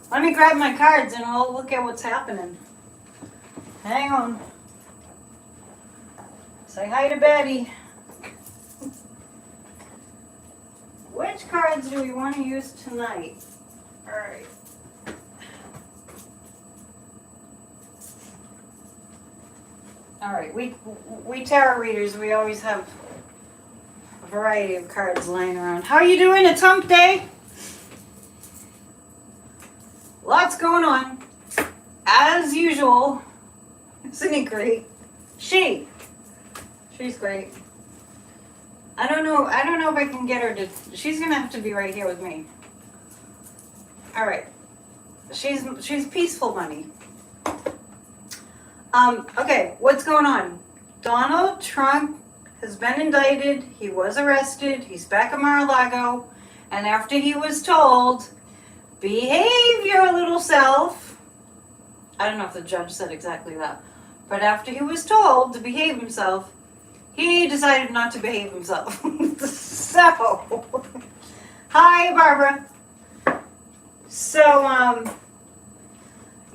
Let me grab my cards and we'll look at what's happening. Hang on. Say hi to Betty. Which cards do we want to use tonight? Alright. Alright, we tarot readers, we always have a variety of cards lying around. How are you doing? It's hump day. Lots going on. As usual. Isn't he great? She's great. I don't know if I can get her to, she's gonna have to be right here with me. Alright. She's peaceful money. Okay, what's going on? Donald Trump has been indicted, he was arrested, he's back at Mar-a-Lago, and after he was told, behave your little self, I don't know if the judge said exactly that, but after he was told to behave himself, he decided not to behave himself. So, hi Barbara. So,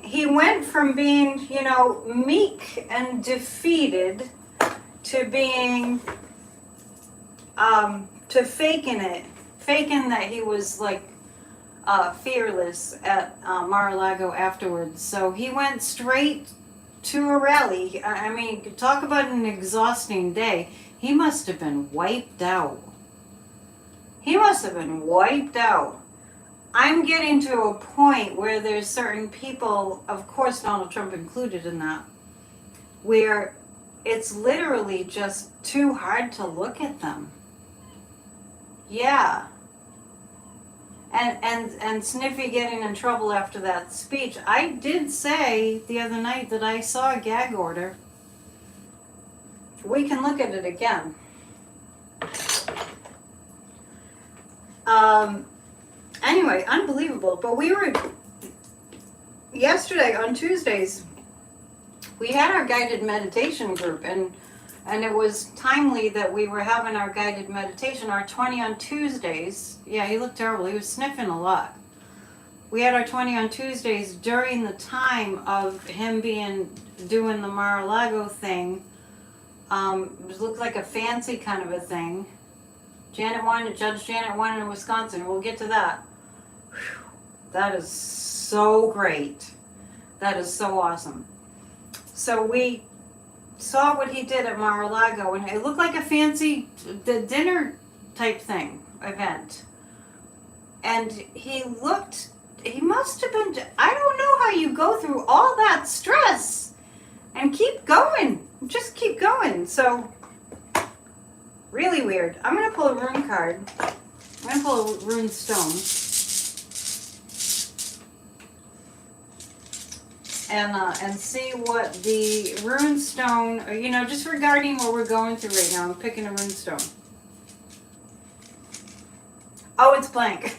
he went from being, you know, meek and defeated to being, to faking that he was like fearless at Mar-a-Lago afterwards. So he went straight to a rally. I mean, talk about an exhausting day. He must have been wiped out. He must have been wiped out. I'm getting to a point where there's certain people, of course Donald Trump included in that, where it's literally just too hard to look at them. Yeah. And Sniffy getting in trouble after that speech. I did say the other night that I saw a gag order. We can look at it again. Anyway, unbelievable. But we were, yesterday on Tuesdays, we had our guided meditation group, and it was timely that we were having our guided meditation, our 20 on Tuesdays. Yeah, he looked terrible. He was sniffing a lot. We had our 20 on Tuesdays during the time of him doing the Mar-a-Lago thing. It looked like a fancy kind of a thing. Judge Janet won in Wisconsin. We'll get to that. Whew. That is so great. That is so awesome. So we saw what he did at Mar-a-Lago, and it looked like a fancy dinner type event. And he must have been, I don't know how you go through all that stress and keep going. Just keep going. So, really weird. I'm going to pull a rune card. I'm going to pull a rune stone. And see what the rune stone, you know, just regarding what we're going through right now. I'm picking a rune stone. Oh, it's blank.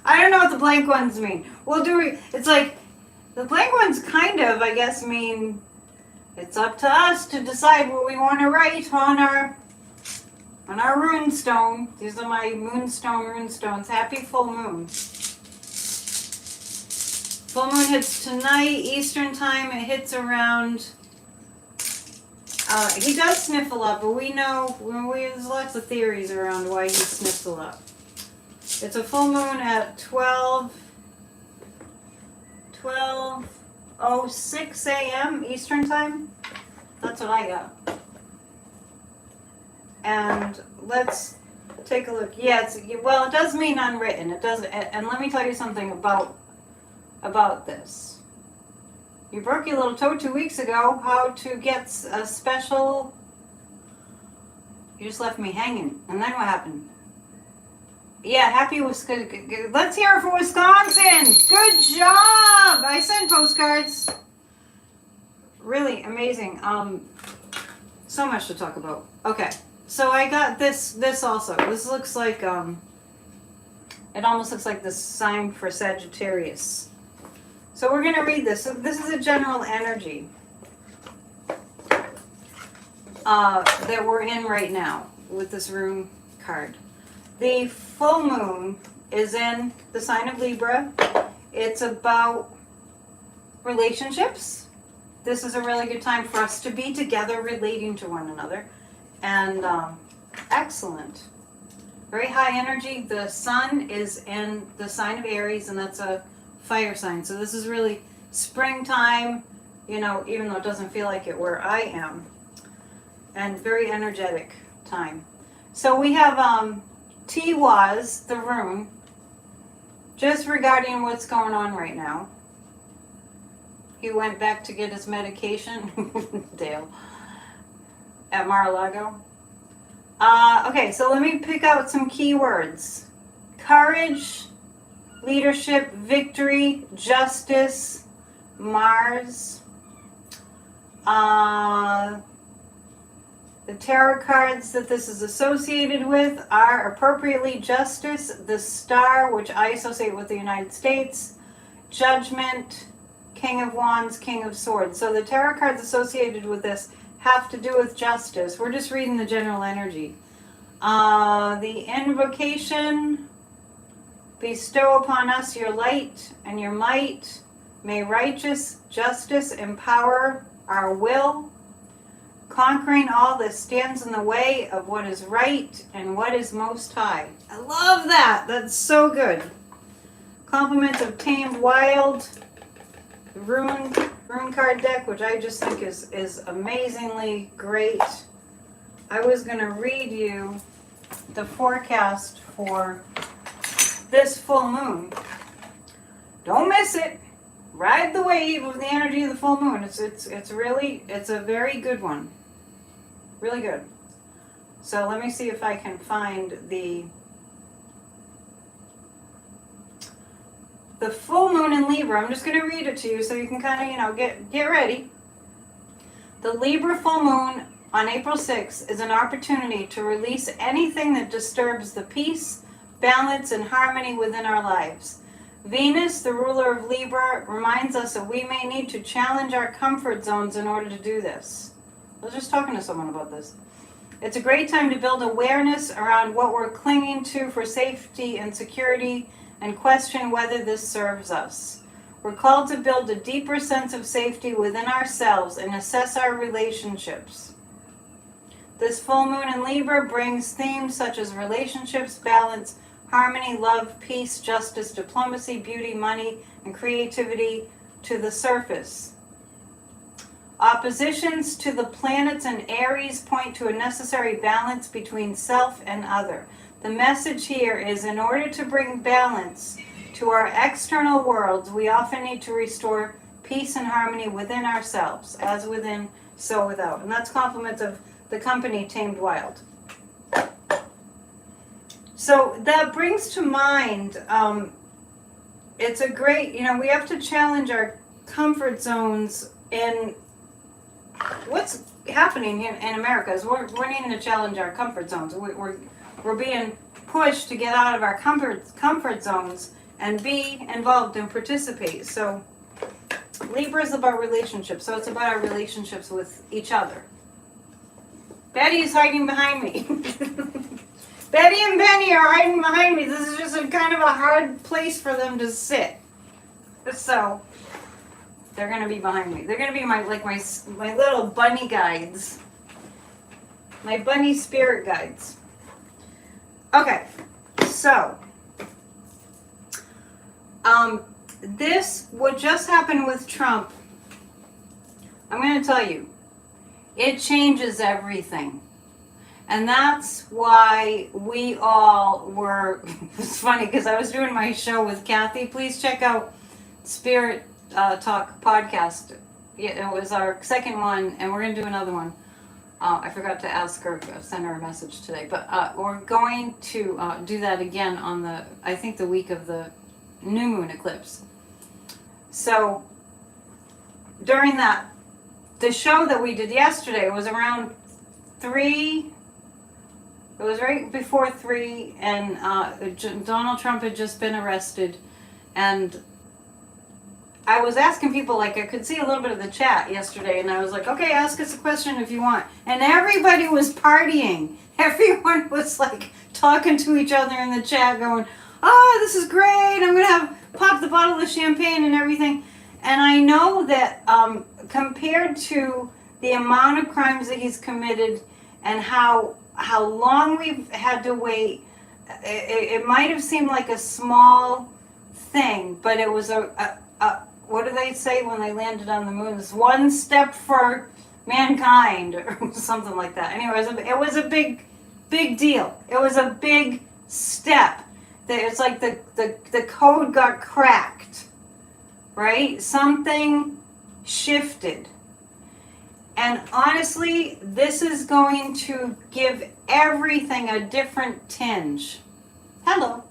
I don't know what the blank ones mean. It's like, the blank ones kind of, I guess, mean it's up to us to decide what we want to write on our rune stone. These are my moonstone rune stones. Happy full moon. Full moon hits tonight, Eastern time. It hits around, he does sniff a lot, but we know, there's lots of theories around why he sniffs a lot. It's a full moon at 12:06 a.m. Eastern time. That's what I got. And let's take a look. Yeah, it does mean unwritten. It does, and let me tell you something about this. You broke your little toe 2 weeks ago. How to get a special... You just left me hanging. And then what happened? Yeah, happy Wisconsin. Let's hear it for Wisconsin. Good job. I send postcards. Really amazing. So much to talk about. Okay. So I got this also. This looks like, it almost looks like the sign for Sagittarius. So we're going to read this. So this is a general energy that we're in right now with this rune card. The full moon is in the sign of Libra. it's about relationships. This is a really good time for us to be together, relating to one another. And excellent. Very high energy. The sun is in the sign of Aries, and that's a fire sign. So this is really springtime, you know, even though it doesn't feel like it where I am. And very energetic time. So we have Tiwaz, the rune, just regarding what's going on right now. He went back to get his medication, Dale, at Mar-a-Lago. Okay, so let me pick out some keywords. Courage, leadership, victory, justice, Mars. The tarot cards that this is associated with are appropriately justice, the star, which I associate with the United States, judgment, King of Wands, King of Swords. So the tarot cards associated with this have to do with justice. We're just reading the general energy. The invocation, bestow upon us your light and your might. May righteous justice empower our will, conquering all that stands in the way of what is right and what is most high. I love that. That's so good. Compliments of Tamed Wild, rune card deck, which I just think is amazingly great. I was going to read you the forecast for this full moon. Don't miss it. Ride the wave of the energy of the full moon. It's a very good one. Really good. So let me see if I can find the full moon in Libra. I'm just going to read it to you so you can kind of, you know, get ready. The Libra full moon on April 6th is an opportunity to release anything that disturbs the peace, balance, and harmony within our lives. Venus, the ruler of Libra, reminds us that we may need to challenge our comfort zones in order to do this. I was just talking to someone about this. It's a great time to build awareness around what we're clinging to for safety and security and question whether this serves us. We're called to build a deeper sense of safety within ourselves and assess our relationships. This full moon in Libra brings themes such as relationships, balance, harmony, love, peace, justice, diplomacy, beauty, money, and creativity to the surface. Oppositions to the planets in Aries point to a necessary balance between self and other. The message here is, in order to bring balance to our external worlds, we often need to restore peace and harmony within ourselves, as within, so without. And that's compliments of the company Tamed Wild. So that brings to mind, it's a great, you know, we have to challenge our comfort zones. And what's happening in America is we're needing to challenge our comfort zones. We're being pushed to get out of our comfort zones and be involved and participate. So Libra is about relationships. So it's about our relationships with each other. Betty is hiding behind me. Betty and Benny are hiding behind me. This is just a kind of a hard place for them to sit. So they're going to be behind me. They're going to be my little bunny guides. My bunny spirit guides. Okay, so what just happened with Trump, I'm going to tell you, it changes everything. And that's why we all were, it's funny because I was doing my show with Kathy. Please check out Spirit Talk podcast. It was our second one, and we're going to do another one. I forgot to ask her, send her a message today, but we're going to do that again on I think the week of the new moon eclipse. So during the show that we did yesterday was around 3. It was right before 3, and Donald Trump had just been arrested, and I was asking people, like, I could see a little bit of the chat yesterday, and I was like, okay, ask us a question if you want. And everybody was partying. Everyone was, like, talking to each other in the chat, going, oh, this is great, I'm going to pop the bottle of champagne and everything. And I know that compared to the amount of crimes that he's committed and how long we've had to wait, it might have seemed like a small thing, but it was a what do they say when they landed on the moon? It's one step for mankind or something like that. Anyways, it was a big deal. It was a big step. It's like the code got cracked, right? Something shifted. And honestly, this is going to give everything a different tinge. Hello.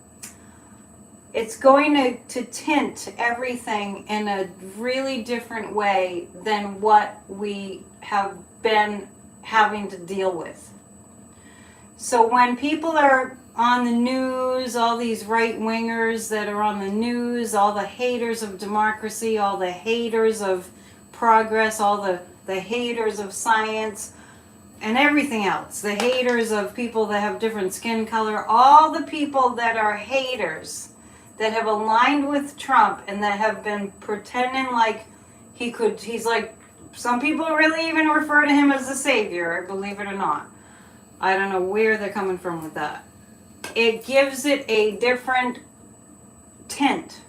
It's going to tint everything in a really different way than what we have been having to deal with. So when people are on the news, all these right-wingers that are on the news, all the haters of democracy, all the haters of progress, all the haters of science, and everything else, the haters of people that have different skin color, all the people that are haters, that have aligned with Trump and that have been pretending like he's like, some people really even refer to him as the savior, believe it or not. I don't know where they're coming from with that. It gives it a different tint.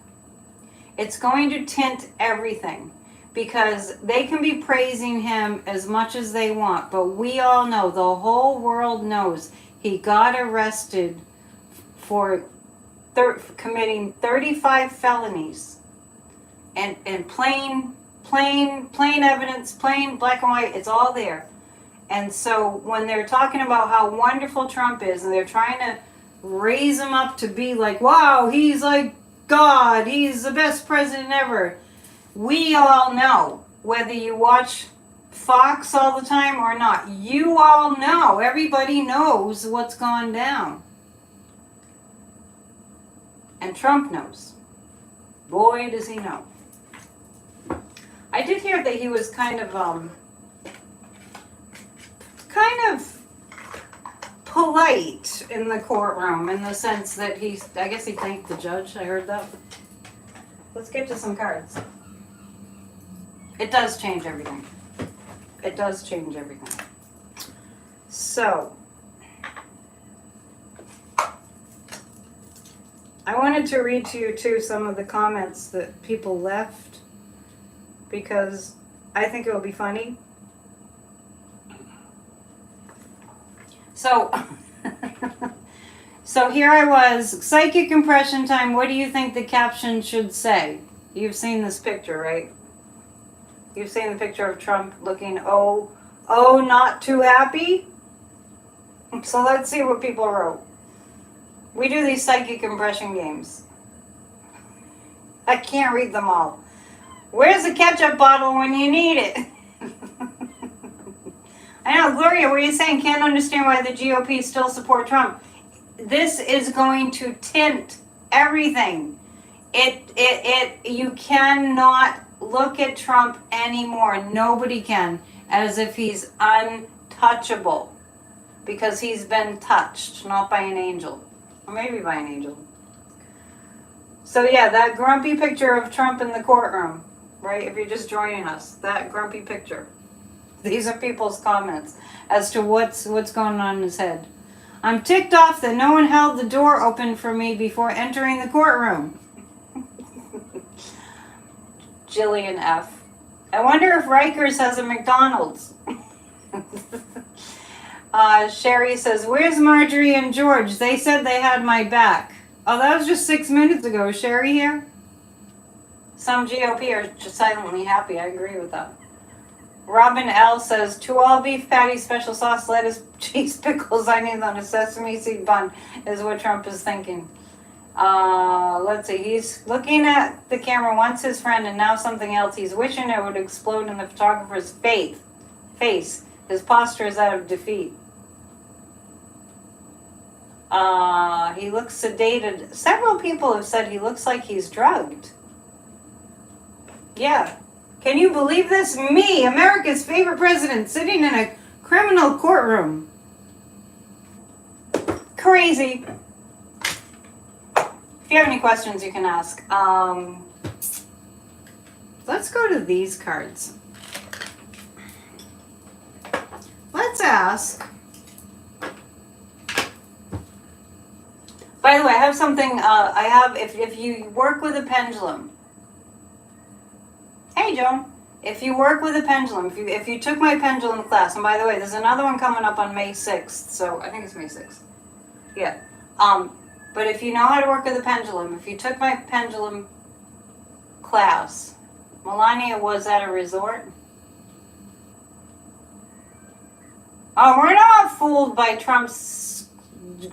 It's going to tint everything because they can be praising him as much as they want, but we all know, the whole world knows, he got arrested for committing 35 felonies and plain evidence, plain black and white, it's all there. And so when they're talking about how wonderful Trump is and they're trying to raise him up to be like, wow, he's like God, he's the best president ever, we all know, whether you watch Fox all the time or not, you all know, everybody knows what's gone down. And Trump knows. Boy, does he know. I did hear that he was kind of polite in the courtroom, in the sense that I guess he thanked the judge. I heard that. Let's get to some cards. It does change everything. It does change everything. So, I wanted to read to you too some of the comments that people left because I think it will be funny. So, so here I was, psychic impression time. What do you think the caption should say? You've seen this picture, right? You've seen the picture of Trump looking, oh, not too happy? So let's see what people wrote. We do these psychic impression games. I can't read them all. Where's the ketchup bottle when you need it? I know, Gloria, what are you saying? Can't understand why the GOP still support Trump. This is going to tint everything. You cannot look at Trump anymore. Nobody can, as if he's untouchable, because he's been touched, not by an angel. Or maybe by an angel. So yeah, that grumpy picture of Trump in the courtroom, right? If you're just joining us, that grumpy picture. These are people's comments as to what's going on in his head. I'm ticked off that no one held the door open for me before entering the courtroom. Jillian F. I wonder if Rikers has a McDonald's. Sherry says, where's Marjorie and George? They said they had my back. Oh, that was just 6 minutes ago. Is Sherry here? Some GOP are just silently happy. I agree with that. Robin L. says, to all beef patties, special sauce, lettuce, cheese, pickles, onions on a sesame seed bun is what Trump is thinking. Let's see. He's looking at the camera, once his friend, and now something else. He's wishing it would explode in the photographer's face. His posture is that of defeat. He looks sedated. Several people have said he looks like he's drugged. Yeah. Can you believe this? Me, America's favorite president, sitting in a criminal courtroom. Crazy. If you have any questions, you can ask. Let's go to these cards. Let's ask. By the way, I have something. If you work with a pendulum. Hey, Joan. If you work with a pendulum, if you took my pendulum class, and by the way, there's another one coming up on May 6th. So I think it's May 6th. Yeah. But if you know how to work with a pendulum, if you took my pendulum class, Melania was at a resort. Oh, we're not fooled by Trump's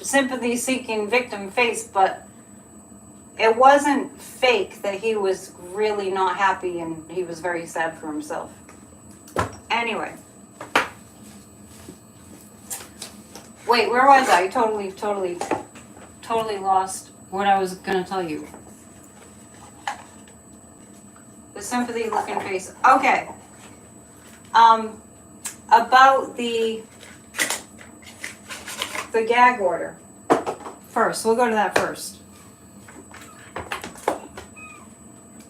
sympathy-seeking victim face, but it wasn't fake that he was really not happy and he was very sad for himself. Anyway. Wait, where was I? Totally lost what I was going to tell you. The sympathy looking face. Okay. About the gag order. First, we'll go to that first.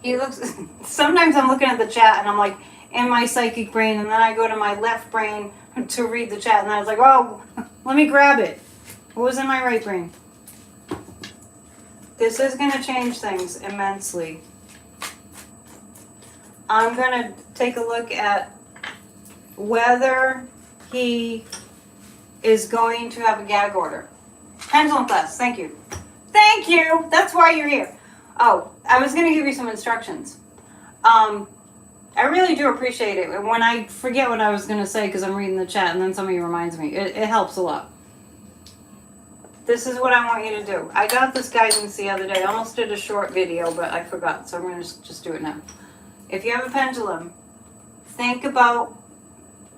He looks, sometimes I'm looking at the chat and I'm like in my psychic brain, and then I go to my left brain to read the chat, and I was like, oh, let me grab it. What was in my right brain? This is going to change things immensely. I'm going to take a look at whether he is going to have a gag order. Pendulum class, thank you. Thank you! That's why you're here. Oh, I was going to give you some instructions. I really do appreciate it when I forget what I was going to say because I'm reading the chat and then somebody reminds me. It helps a lot. This is what I want you to do. I got this guidance the other day. I almost did a short video, but I forgot, so I'm going to just do it now. If you have a pendulum, think about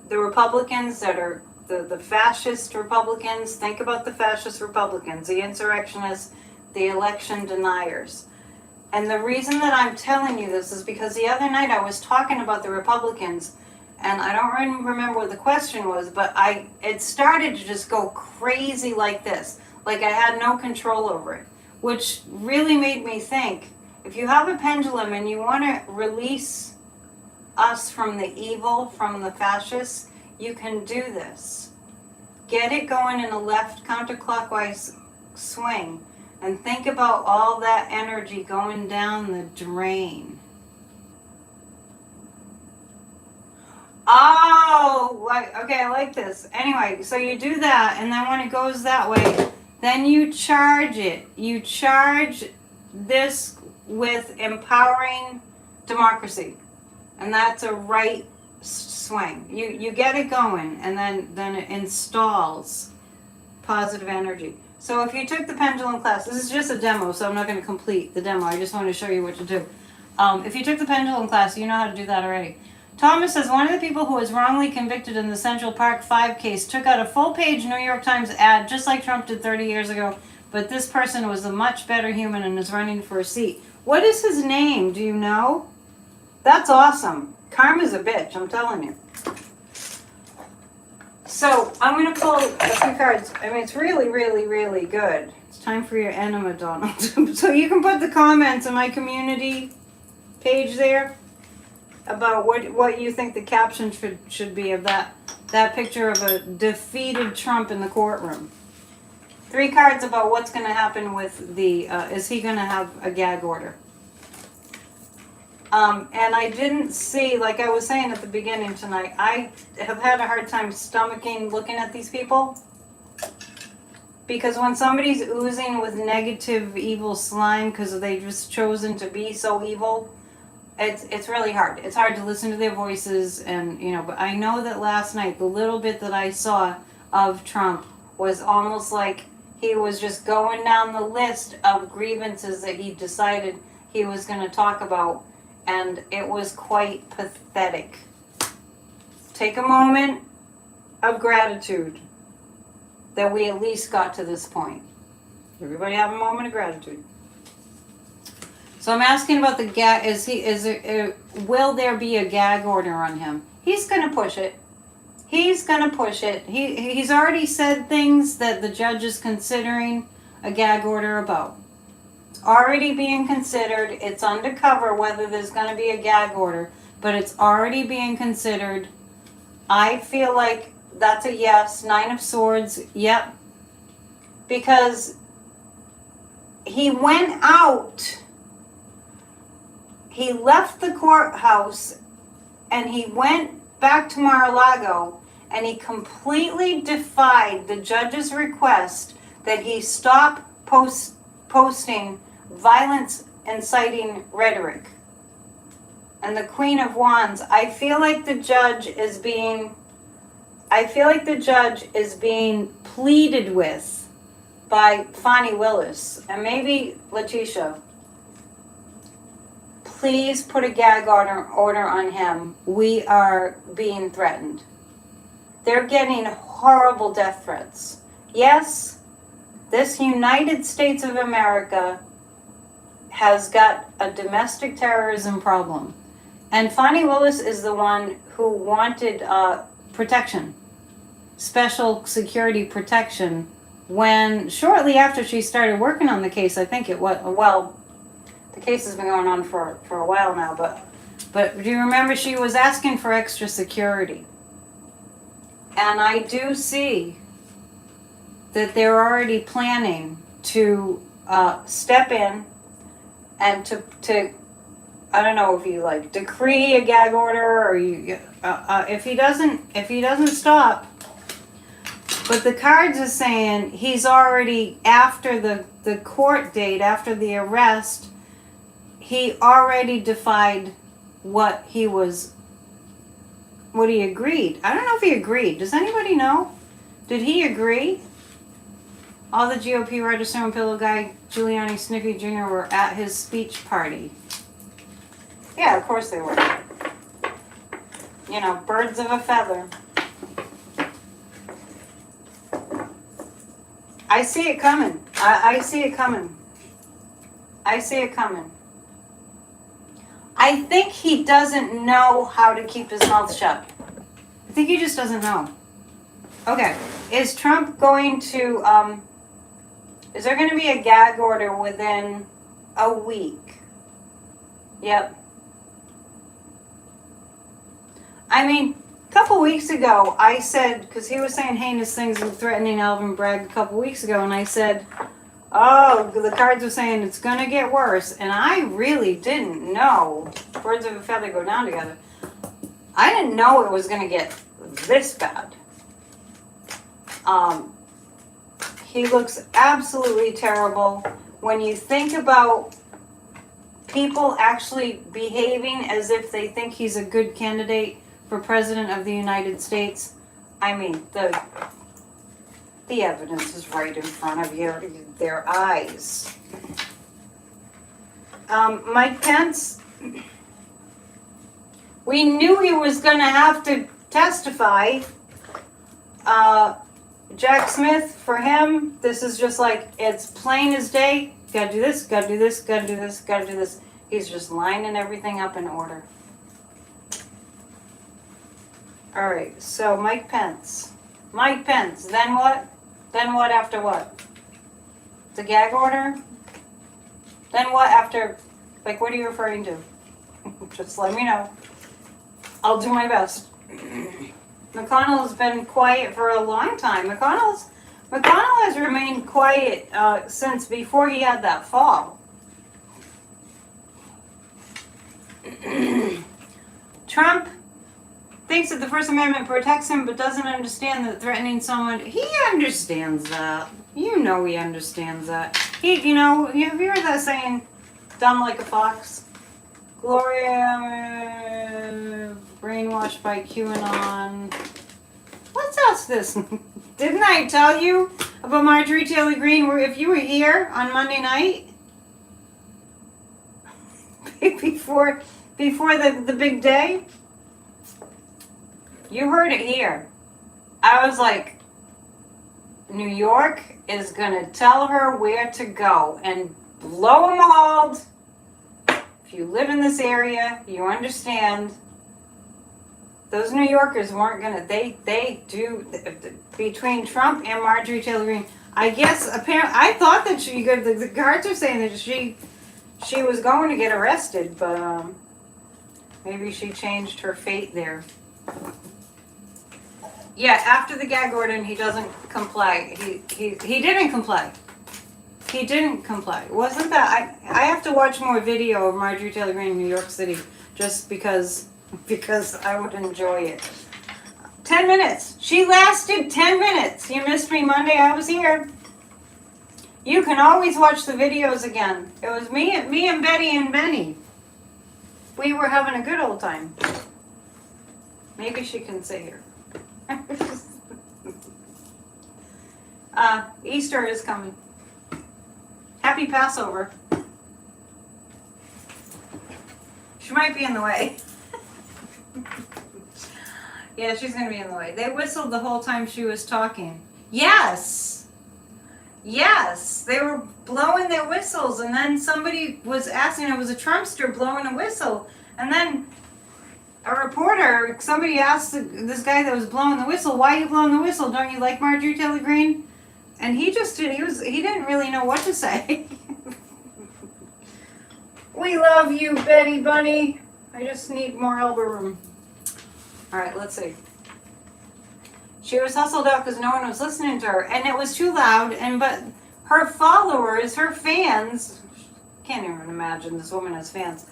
the Republicans that are the fascist Republicans. Think about the fascist Republicans, the insurrectionists, the election deniers. And the reason that I'm telling you this is because the other night I was talking about the Republicans, and I don't really remember what the question was, but it started to just go crazy like this. Like I had no control over it, which really made me think, if you have a pendulum and you want to release us from the evil, from the fascists, you can do this. Get it going in a left counterclockwise swing and think about all that energy going down the drain. Oh, okay, I like this. Anyway, so you do that, and then when it goes that way, then you charge it. You charge this with empowering democracy. And that's a right swing. You get it going, and then it installs positive energy. So if you took the pendulum class, this is just a demo, so I'm not going to complete the demo. I just want to show you what to do. If you took the pendulum class, you know how to do that already. Thomas says, one of the people who was wrongly convicted in the Central Park 5 case took out a full-page New York Times ad, just like Trump did 30 years ago, but this person was a much better human and is running for a seat. What is his name? Do you know? That's awesome. Karma's a bitch, I'm telling you. So, I'm going to pull a few cards. I mean, it's really, really, really good. It's time for your enema, Donald. So you can put the comments in my community page there about what you think the caption should be of that picture of a defeated Trump in the courtroom. 3 cards about what's going to happen with the, is he going to have a gag order? And I didn't see, like I was saying at the beginning tonight, I have had a hard time stomaching looking at these people. Because when somebody's oozing with negative, evil slime because they've just chosen to be so evil, it's really hard. It's hard to listen to their voices, and but I know that last night, the little bit that I saw of Trump was almost like he was just going down the list of grievances that he decided he was going to talk about. And it was quite pathetic. Take a moment of gratitude that we at least got to this point. Everybody have a moment of gratitude. So I'm asking about the gag. Will there be a gag order on him? He's going to push it. He's going to push it. He's already said things that the judge is considering a gag order about. It's already being considered. It's undercover whether there's going to be a gag order, but it's already being considered. I feel like that's a yes. 9 of Swords, yep. Because he went out, he left the courthouse, and he went back to Mar-a-Lago, and he completely defied the judge's request that he stop posting violence inciting rhetoric. And the Queen of Wands, I feel like the judge is being pleaded with by Fani Willis and maybe Letitia. Please put a gag order on him. We are being threatened. They're getting horrible death threats. Yes, this United States of America has got a domestic terrorism problem. And Fani Willis is the one who wanted protection, special security protection, when shortly after she started working on the case, I think it was, well, the case has been going on for a while now, but do you remember she was asking for extra security? And I do see that they're already planning to step in and to I don't know if you like decree a gag order or you if he doesn't stop. But the cards are saying he's already, after the court date, after the arrest, he already defied what he agreed. I don't know if he agreed. Does anybody know? Did he agree? All the GOP register and pillow guy Giuliani Sniffy Jr. were at his speech party. Yeah, of course they were. You know, birds of a feather. I see it coming. I see it coming. I see it coming. I think he doesn't know how to keep his mouth shut. I think he just doesn't know. Okay. Is Trump going to, is there going to be a gag order within a week? Yep. I mean, a couple weeks ago, I said, because he was saying heinous things and threatening Alvin Bragg a couple weeks ago, and I said, oh, the cards are saying it's going to get worse. And I really didn't know. Birds of a feather go down together. I didn't know it was going to get this bad. He looks absolutely terrible. When you think about people actually behaving as if they think he's a good candidate for President of the United States, I mean, the evidence is right in front of their eyes. Mike Pence, we knew he was going to have to testify. Jack Smith, for him, this is just like, it's plain as day. Gotta do this, gotta do this, gotta do this, gotta do this. He's just lining everything up in order. All right, so Mike Pence. Mike Pence, then what? Then what after what? The gag order? Then what after, like, what are you referring to? Just let me know. I'll do my best. McConnell has been quiet for a long time. McConnell has remained quiet since before he had that fall. Trump thinks that the First Amendment protects him, but doesn't understand that threatening someone. He understands that. You know he understands that. Have you heard that saying, dumb like a fox? Gloria, brainwashed by QAnon. Let's ask this. Didn't I tell you about Marjorie Taylor Greene? Where if you were here on Monday night, before the big day, you heard it here. I was like, New York is gonna tell her where to go and blow them all. If you live in this area, you understand. Those New Yorkers weren't gonna, they do, between Trump and Marjorie Taylor Greene, I guess apparently I thought that the guards are saying that she was going to get arrested, but maybe she changed her fate there. Yeah, after the gag order, he doesn't comply. He didn't comply. He didn't comply. Wasn't that I have to watch more video of Marjorie Taylor Greene in New York City just because I would enjoy it. 10 minutes. She lasted 10 minutes. You missed me Monday. I was here. You can always watch the videos again. It was me and Betty and Benny. We were having a good old time. Maybe she can sit here. Easter is coming. Happy Passover. She might be in the way. Yeah, she's going to be in the way. They whistled the whole time she was talking. Yes. Yes. They were blowing their whistles, and then somebody was asking, it was a Trumpster blowing a whistle, and then a reporter, somebody asked this guy that was blowing the whistle, why are you blowing the whistle? Don't you like Marjorie Taylor Greene? And he didn't really know what to say. We love you, Betty Bunny. I just need more elbow room. All right, let's see. She was hustled out because no one was listening to her, and it was too loud. But her followers, her fans, can't even imagine this woman has fans,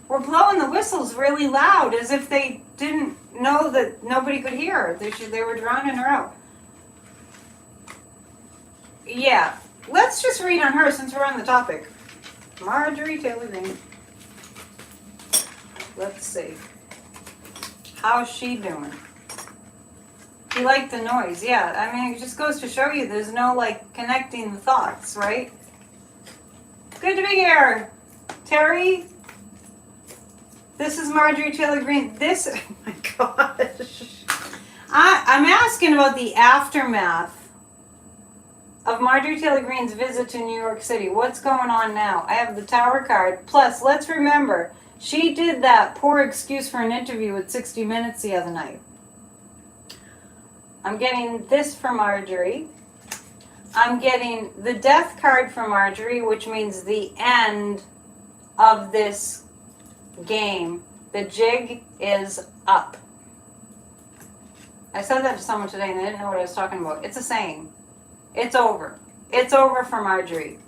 were blowing the whistles really loud as if they didn't know that nobody could hear her. They were drowning her out. Yeah, let's just read on her since we're on the topic. Marjorie Taylor Greene. Let's see. How's she doing? She liked the noise. Yeah, I mean, it just goes to show you there's no, like, connecting the thoughts, right? Good to be here. Terry. This is Marjorie Taylor Greene. Oh my gosh. I'm asking about the aftermath of Marjorie Taylor Greene's visit to New York City. What's going on now? I have the Tower card. Plus, let's remember, she did that poor excuse for an interview with 60 Minutes the other night. I'm getting this for Marjorie. I'm getting the Death card for Marjorie, which means the end of this game. The jig is up. I said that to someone today and they didn't know what I was talking about. It's a saying. It's over. It's over for Marjorie.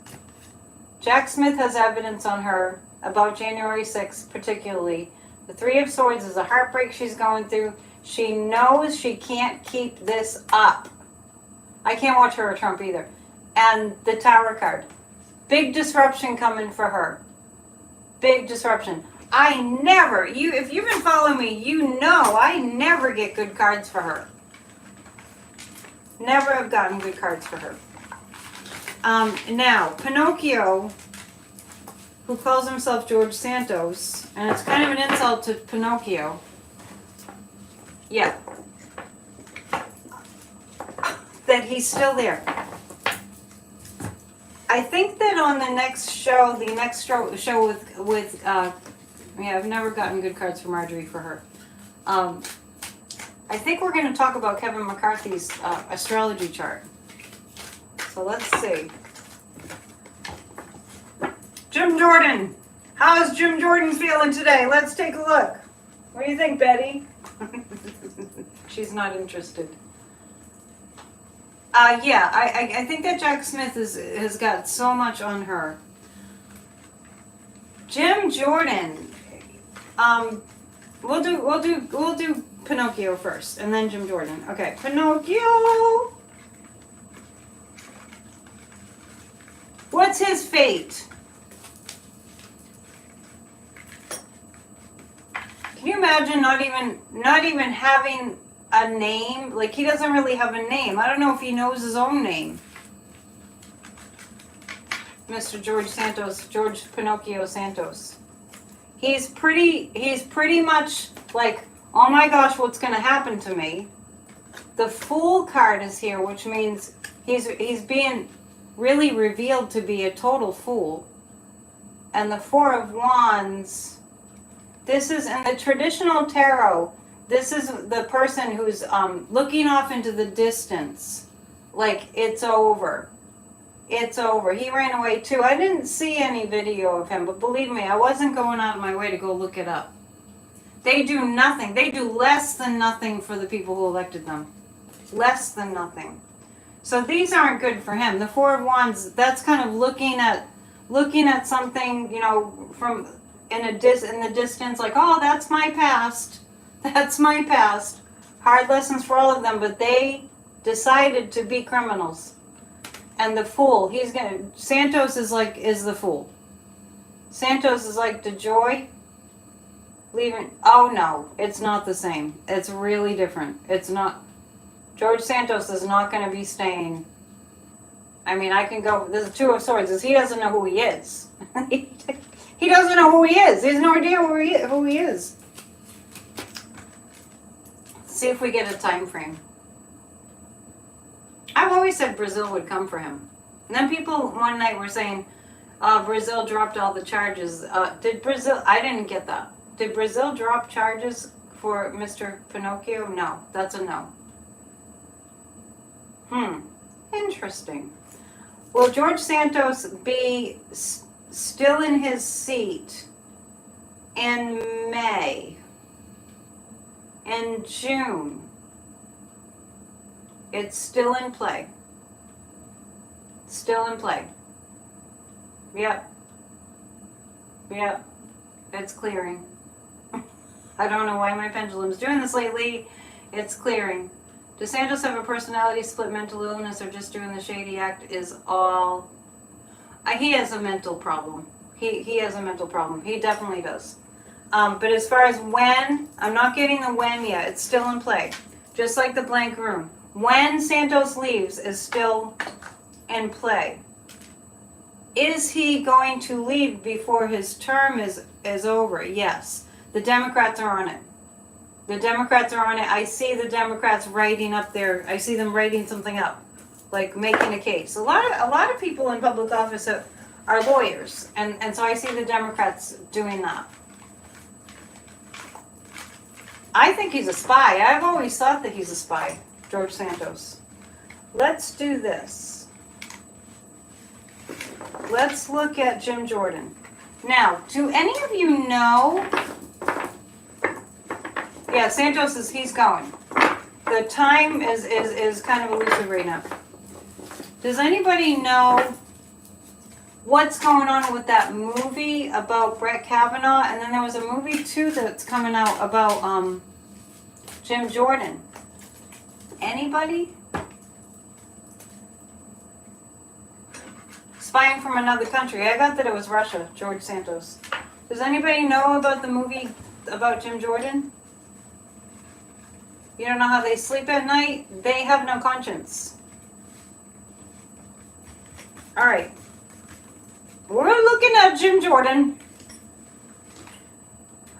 Jack Smith has evidence on her about January 6th, particularly. The Three of Swords is a heartbreak she's going through. She knows she can't keep this up. I can't watch her or Trump either. And the Tower card. Big disruption coming for her. Big disruption. If you've been following me, you know I never get good cards for her. Never have gotten good cards for her. Now, Pinocchio, who calls himself George Santos, and it's kind of an insult to Pinocchio. Yeah. That he's still there. I think that on the next show, with I've never gotten good cards for Marjorie for her. I think we're going to talk about Kevin McCarthy's astrology chart. So let's see. Jim Jordan. How's Jim Jordan feeling today? Let's take a look. What do you think, Betty? She's not interested. Yeah, I think that Jack Smith has got so much on her. Jim Jordan. We'll do Pinocchio first, and then Jim Jordan. Okay, Pinocchio. What's his fate? Can you imagine not even having a name? Like, he doesn't really have a name. I don't know if he knows his own name. Mr. George Pinocchio Santos. He's pretty much like, oh my gosh, what's going to happen to me? The Fool card is here, which means he's being really revealed to be a total fool. And the Four of Wands, this is in the traditional tarot, this is the person who's looking off into the distance, Like, it's over. It's over. He ran away too. I didn't see any video of him, but believe me, I wasn't going out of my way to go look it up. They do nothing. They do less than nothing for the people who elected them. Less than nothing. So these aren't good for him. The Four of Wands, that's kind of looking at something, you know, from in the distance, like, oh, that's my past. That's my past. Hard lessons for all of them, but they decided to be criminals. And the Fool, Santos is the Fool. Santos is like the Joy. Leaving, oh no, it's not the same. It's really different. It's not, George Santos is not going to be staying. I mean, I can go, there's a Two of Swords, he doesn't know who he is. He doesn't know who he is. He has no idea who he is. Let's see if we get a time frame. I've always said Brazil would come for him. And then people one night were saying, Brazil dropped all the charges. Did Brazil, I didn't get that. Did Brazil drop charges for Mr. Pinocchio? No, that's a no. Interesting. Will George Santos be still in his seat in May? In June? It's still in play. Still in play. Yep. Yep. It's clearing. I don't know why my pendulum's doing this lately. It's clearing. Does Santos have a personality split, mental illness, or just doing the shady act is all... he has a mental problem. He has a mental problem. He definitely does. But as far as when, I'm not getting the when yet. It's still in play. Just like the blank room. When Santos leaves is still in play. Is he going to leave before his term is over? Yes. The Democrats are on it. The Democrats are on it. I see the Democrats writing up there. I see them writing something up, like making a case. A lot of people in public office are lawyers, and so I see the Democrats doing that. I think he's a spy. I've always thought that he's a spy, George Santos. Let's do this. Let's look at Jim Jordan. Now, do any of you know... Yeah, Santos he's going. The time is kind of elusive right now. Does anybody know what's going on with that movie about Brett Kavanaugh? And then there was a movie too that's coming out about Jim Jordan. Anybody? Spying from another country. I got that it was Russia, George Santos. Does anybody know about the movie about Jim Jordan? You don't know how they sleep at night? They have no conscience. All right. We're looking at Jim Jordan.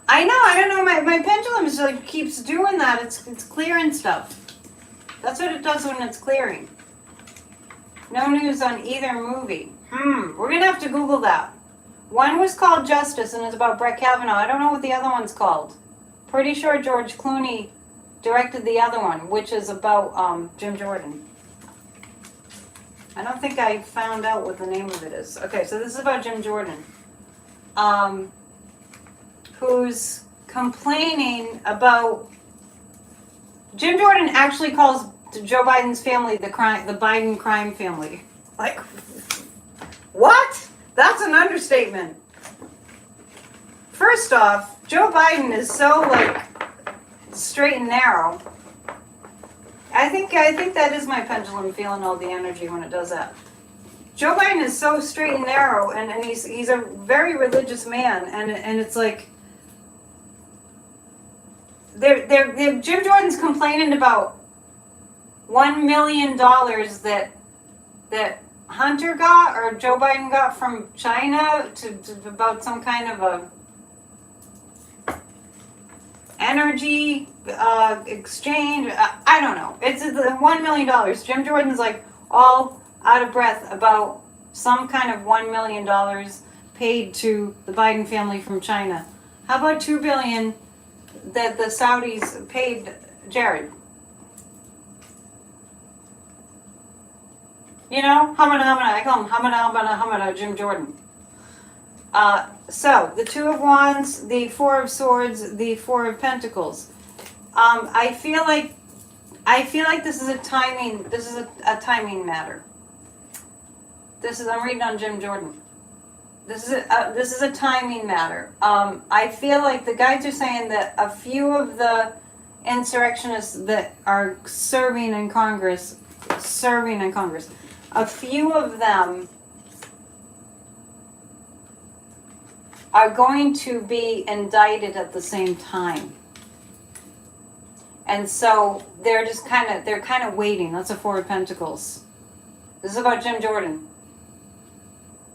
I don't know. My pendulum is like keeps doing that. It's clearing stuff. That's what it does when it's clearing. No news on either movie. We're gonna have to Google that. One was called Justice and it's about Brett Kavanaugh. I don't know what the other one's called. Pretty sure George Clooney directed the other one, which is about Jim Jordan. I don't think I found out what the name of it is. Okay, so this is about Jim Jordan, who's complaining about... Jim Jordan actually calls Joe Biden's family the Biden crime family. Like, what? That's an understatement. First off, Joe Biden is so like straight and narrow. I think that is my pendulum feeling all the energy when it does that. Joe Biden is so straight and narrow, and he's a very religious man, and it's like Jim Jordan's complaining about $1 million that Hunter got or Joe Biden got from China to about some kind of a energy exchange. I don't know. It's $1 million. Jim Jordan's like all out of breath about some kind of $1 million paid to the Biden family from China. How about $2 billion that the Saudis paid Jared? You know, Hamada Hamada. I call him Hamada Hamada Hamada Jim Jordan. So the Two of Wands, the Four of Swords, the Four of Pentacles. I feel like this is a timing. This is a timing matter. I'm reading on Jim Jordan. This is a timing matter. I feel like the guides are saying that a few of the insurrectionists that are serving in Congress, a few of them are going to be indicted at the same time. And so they're kind of waiting. That's a Four of Pentacles. This is about Jim Jordan.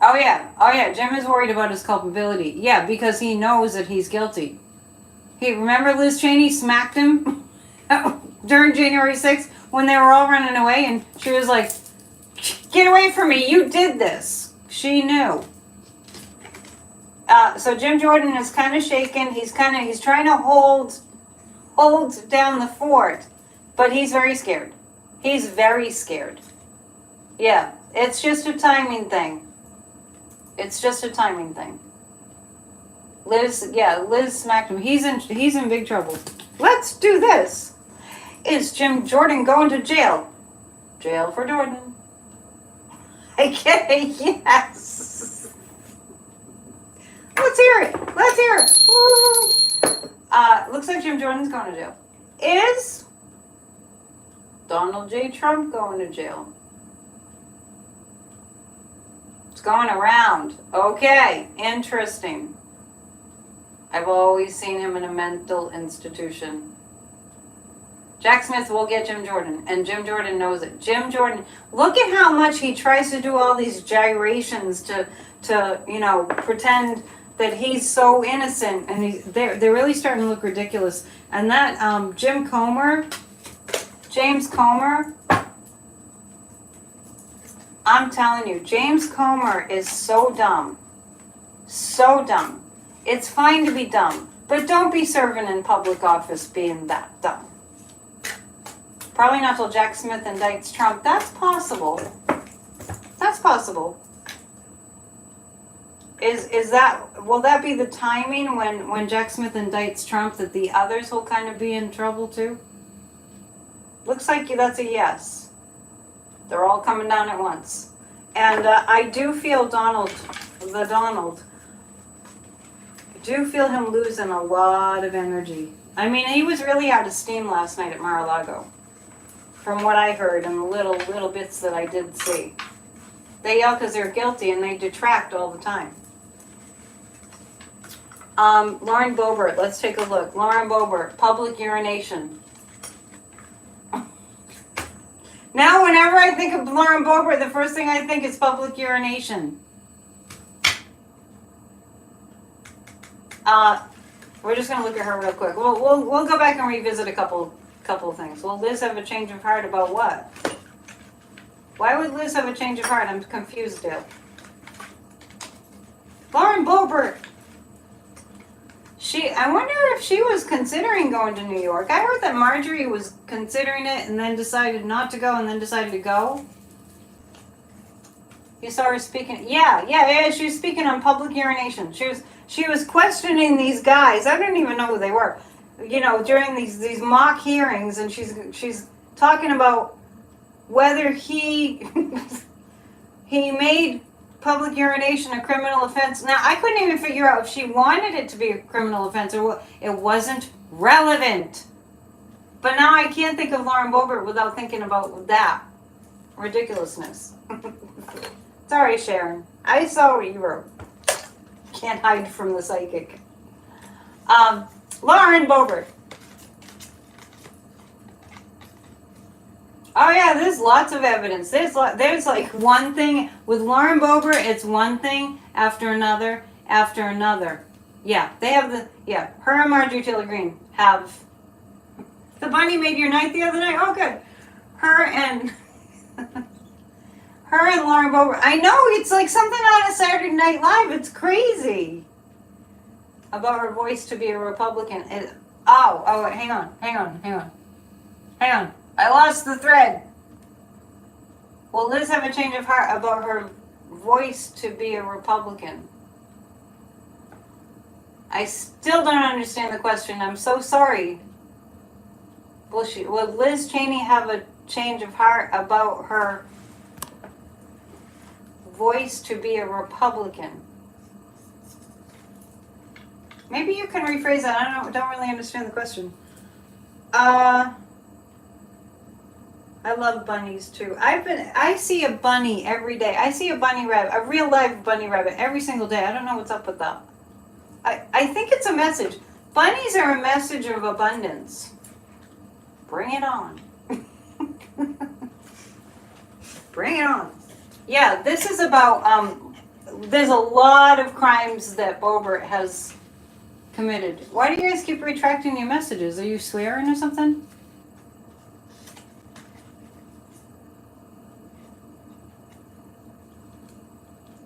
Oh yeah, Jim is worried about his culpability. Yeah, because he knows that he's guilty. Remember Liz Cheney smacked him during January 6th when they were all running away, and she was like, "Get away from me, you did this." She knew. So Jim Jordan is kind of shaken. He's trying to hold down the fort, but he's very scared. He's very scared. Yeah, it's just a timing thing. Liz smacked him. He's in big trouble. Let's do this. Is Jim Jordan going to jail? Jail for Jordan. I get it, yes. Let's hear it. Woo. Looks like Jim Jordan's going to jail. Is Donald J. Trump going to jail? It's going around. Okay, interesting. I've always seen him in a mental institution. Jack Smith will get Jim Jordan, and Jim Jordan knows it. Jim Jordan, look at how much he tries to do all these gyrations to pretend that he's so innocent, and they're really starting to look ridiculous. And that James Comer, I'm telling you, James Comer is so dumb. So dumb. It's fine to be dumb, but don't be serving in public office being that dumb. Probably not till Jack Smith indicts Trump. That's possible. Will that be the timing when Jack Smith indicts Trump that the others will kind of be in trouble too? Looks like that's a yes. They're all coming down at once. And I do feel I do feel him losing a lot of energy. I mean, he was really out of steam last night at Mar-a-Lago, from what I heard and the little bits that I did see. They yell because they're guilty and they detract all the time. Lauren Boebert, let's take a look. Lauren Boebert, public urination. Now, whenever I think of Lauren Boebert, the first thing I think is public urination. We're just gonna look at her real quick. We'll go back and revisit a couple of things. Will Liz have a change of heart about what? Why would Liz have a change of heart? I'm confused, Dale. Lauren Boebert. I wonder if she was considering going to New York. I heard that Marjorie was considering it and then decided not to go and then decided to go. You saw her speaking. Yeah. She was speaking on public urination. She was questioning these guys. I don't even know who they were. During these mock hearings, and she's talking about whether he made public urination a criminal offense. Now, I couldn't even figure out if she wanted it to be a criminal offense or what. It wasn't relevant. But now I can't think of Lauren Boebert without thinking about that ridiculousness. Sorry, Sharon. I saw what you wrote. Can't hide from the psychic. Lauren Boebert. Oh yeah, there's lots of evidence. There's like one thing with Lauren Boebert. It's one thing after another after another. Yeah, they have her and Marjorie Taylor Greene have. The bunny made your night the other night. Oh good. Her and Lauren Boebert. I know, it's like something on a Saturday Night Live. It's crazy. About her voice to be a Republican. Oh, hang on. I lost the thread. Will Liz have a change of heart about her voice to be a Republican? I still don't understand the question. I'm so sorry. Will Liz Cheney have a change of heart about her voice to be a Republican? Maybe you can rephrase that. I don't really understand the question. I love bunnies too. I see a bunny every day. I see a bunny rabbit, a real live bunny rabbit every single day. I don't know what's up with that. I think it's a message. Bunnies are a message of abundance. Bring it on. Bring it on. Yeah, this is about, there's a lot of crimes that Boebert has committed. Why do you guys keep retracting your messages? Are you swearing or something?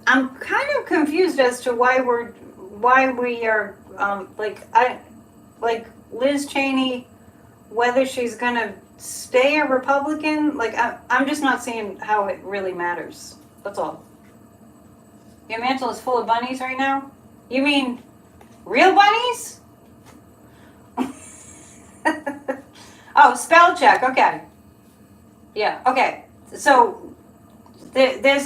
I'm kind of confused as to why we are like Liz Cheney, whether she's gonna stay a Republican. Like I'm just not seeing how it really matters. That's all. Your mantle is full of bunnies right now? You mean real bunnies? Oh, spell check. Okay. Yeah. Okay. So there's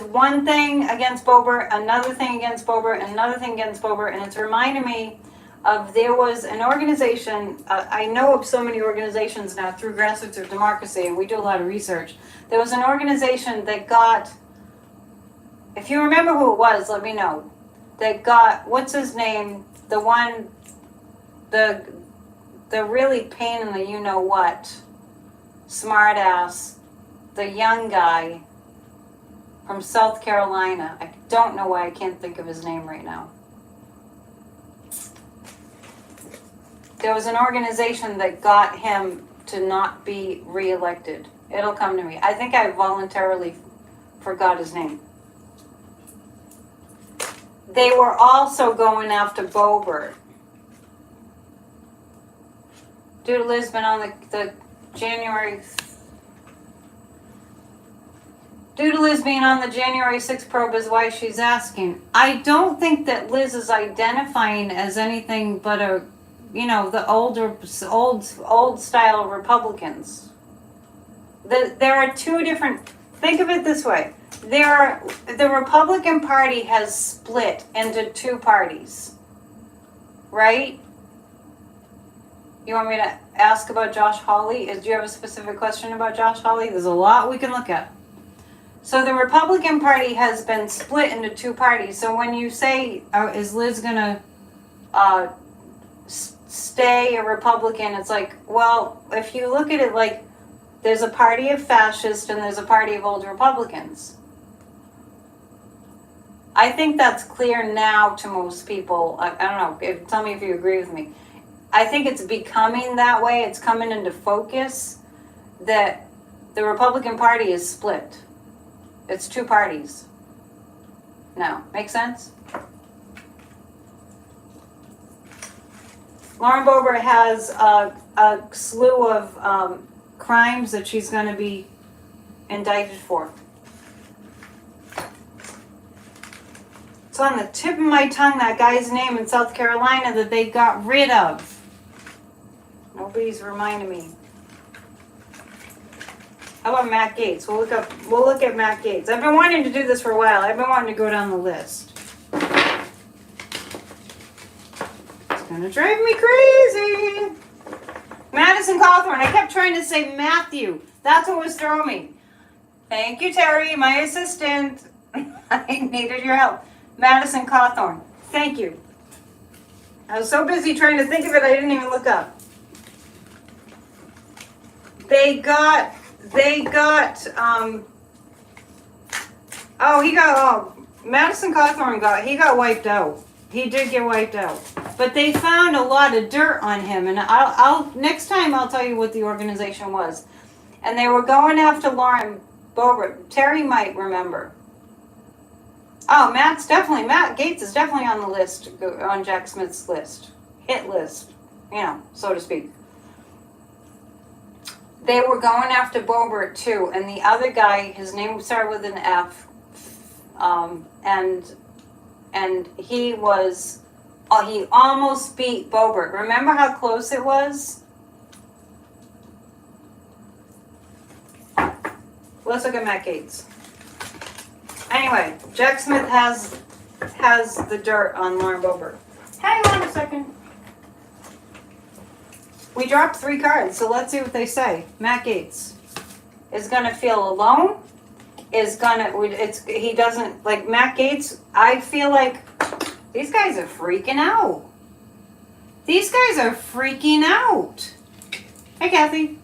one thing against Boebert, another thing against Boebert, and another thing against Boebert, and it's reminding me of there was an organization. I know of so many organizations now through Grassroots of Democracy, and we do a lot of research. There was an organization that got, if you remember who it was, let me know. That got, what's his name? The one, the really pain in the you-know-what, smart ass, the young guy from South Carolina. I don't know why I can't think of his name right now. There was an organization that got him to not be reelected. It'll come to me. I think I voluntarily forgot his name. They were also going after Boebert. Due to Liz been on the January... Due to Liz being on the January 6th probe is why she's asking. I don't think that Liz is identifying as anything but a, the old style Republicans. There are two different, think of it this way. The Republican Party has split into two parties, right? You want me to ask about Josh Hawley? Do you have a specific question about Josh Hawley? There's a lot we can look at. So the Republican Party has been split into two parties. So when you say, is Liz going to stay a Republican, it's like, well, if you look at it like there's a party of fascists and there's a party of old Republicans. I think that's clear now to most people. I don't know. Tell me if you agree with me. I think it's becoming that way. It's coming into focus that the Republican Party is split. It's two parties. Now, make sense? Lauren Boebert has a slew of crimes that she's going to be indicted for. It's on the tip of my tongue, that guy's name in South Carolina that they got rid of. Nobody's reminding me. How about Matt Gaetz? We'll look at Matt Gaetz. I've been wanting to do this for a while. I've been wanting to go down the list. It's gonna drive me crazy. Madison Cawthorn. I kept trying to say Matthew. That's what was throwing me. Thank you, Terry, my assistant. I needed your help. Madison Cawthorn. Thank you. I was so busy trying to think of it, I didn't even look up. Madison Cawthorn got wiped out. He did get wiped out. But they found a lot of dirt on him, and I'll next time I'll tell you what the organization was. And they were going after Lauren Boebert. Terry might remember. Oh, Matt Gaetz is definitely on the list, on Jack Smith's list. Hit list, so to speak. They were going after Boebert too, and the other guy, his name started with an F, and he was, he almost beat Boebert. Remember how close it was? Let's look at Matt Gaetz. Anyway, Jack Smith has the dirt on Lauren Boebert. Hang on a second. We dropped 3 cards, so let's see what they say. Matt Gaetz is gonna feel alone. He doesn't, like Matt Gaetz, I feel like these guys are freaking out. These guys are freaking out. Hey, Kathy.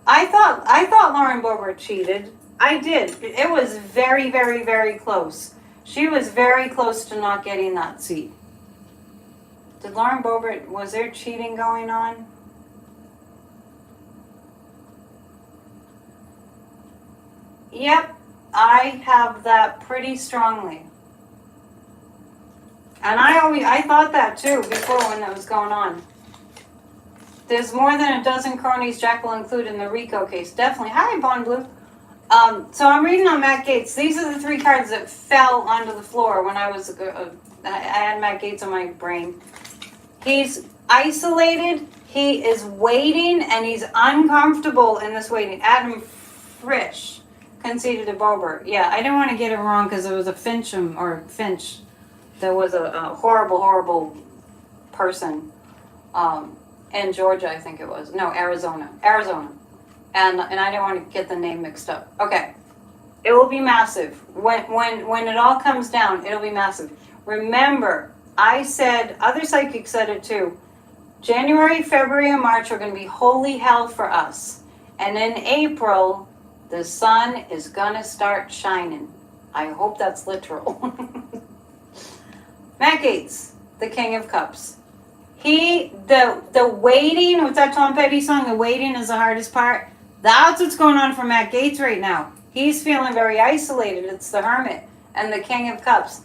I thought Lauren Boebert cheated. I did. It was very, very, very close. She was very close to not getting that seat. Did Lauren Boebert, was there cheating going on? Yep, I have that pretty strongly. And I thought that too before when that was going on. There's more than a dozen cronies Jack will include in the RICO case. Definitely. Hi, Bond Blue. So I'm reading on Matt Gaetz. These are the 3 cards that fell onto the floor when I was, I had Matt Gaetz on my brain. He's isolated, he is waiting, and he's uncomfortable in this waiting. Adam Frisch conceded to Boebert. Yeah, I didn't want to get it wrong because it was a Finch that was a horrible, horrible person in Georgia, I think it was. No, Arizona. And I didn't want to get the name mixed up. Okay. It will be massive. When it all comes down, it'll be massive. Remember, I said, other psychics said it too, January, February, and March are going to be holy hell for us. And in April, the sun is going to start shining. I hope that's literal. Matt Gaetz, the King of Cups. The waiting, what's that Tom Petty song? The waiting is the hardest part. That's what's going on for Matt Gaetz right now. He's feeling very isolated. It's the Hermit and the King of Cups.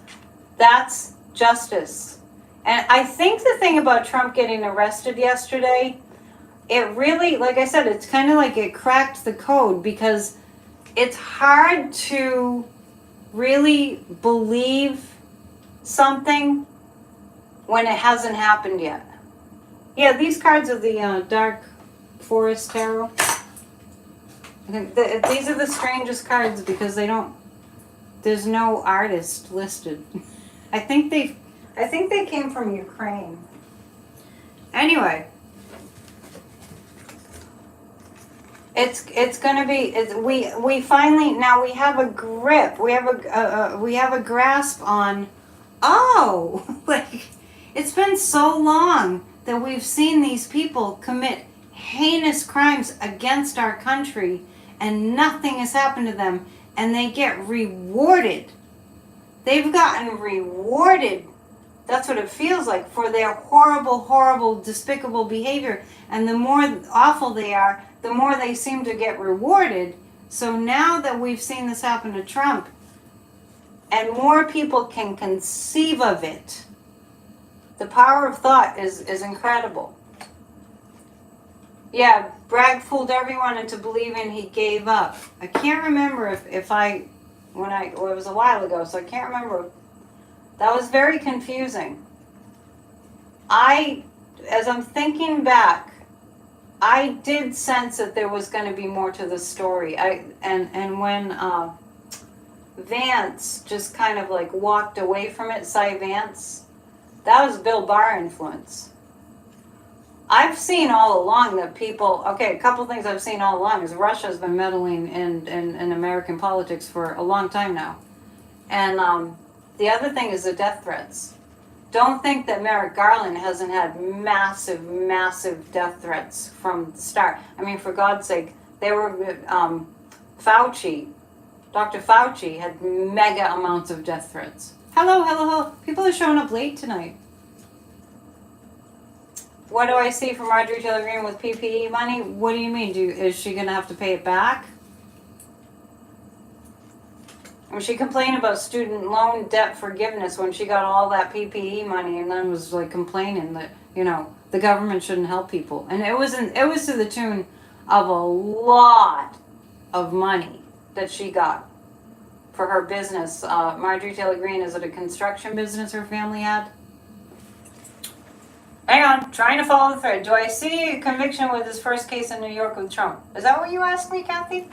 That's justice. And I think the thing about Trump getting arrested yesterday, it really, like I said, it's kind of like it cracked the code because it's hard to really believe something when it hasn't happened yet. Yeah, these cards are the Dark Forest Tarot. I think these are the strangest cards because there's no artist listed. I think they came from Ukraine. Anyway, it's gonna be. We finally now we have a grip. We have a grasp on. Oh, like it's been so long that we've seen these people commit heinous crimes against our country, and nothing has happened to them, and they get rewarded. They've gotten rewarded. That's what it feels like for their horrible, horrible, despicable behavior. And the more awful they are, the more they seem to get rewarded. So now that we've seen this happen to Trump, and more people can conceive of it, the power of thought is incredible. Yeah, Bragg fooled everyone into believing he gave up. I can't remember it was a while ago, so I can't remember. That was very confusing. As I'm thinking back, I did sense that there was going to be more to the story. And when Vance just kind of like walked away from it, Cy Vance, that was Bill Barr influence. I've seen all along that people, a couple things I've seen all along is Russia's been meddling in American politics for a long time now. And the other thing is the death threats. Don't think that Merrick Garland hasn't had massive, massive death threats from the start. I mean, for God's sake, Fauci, Dr. Fauci had mega amounts of death threats. Hello. People are showing up late tonight. What do I see from Marjorie Taylor Greene with PPE money? What do you mean? Is she going to have to pay it back? Or she complained about student loan debt forgiveness when she got all that PPE money and then was like complaining that, the government shouldn't help people. And it was to the tune of a lot of money that she got for her business. Marjorie Taylor Greene, is it a construction business her family had? Hang on, trying to follow the thread. Do I see a conviction with his first case in New York with Trump? Is that what you asked me, Kathy?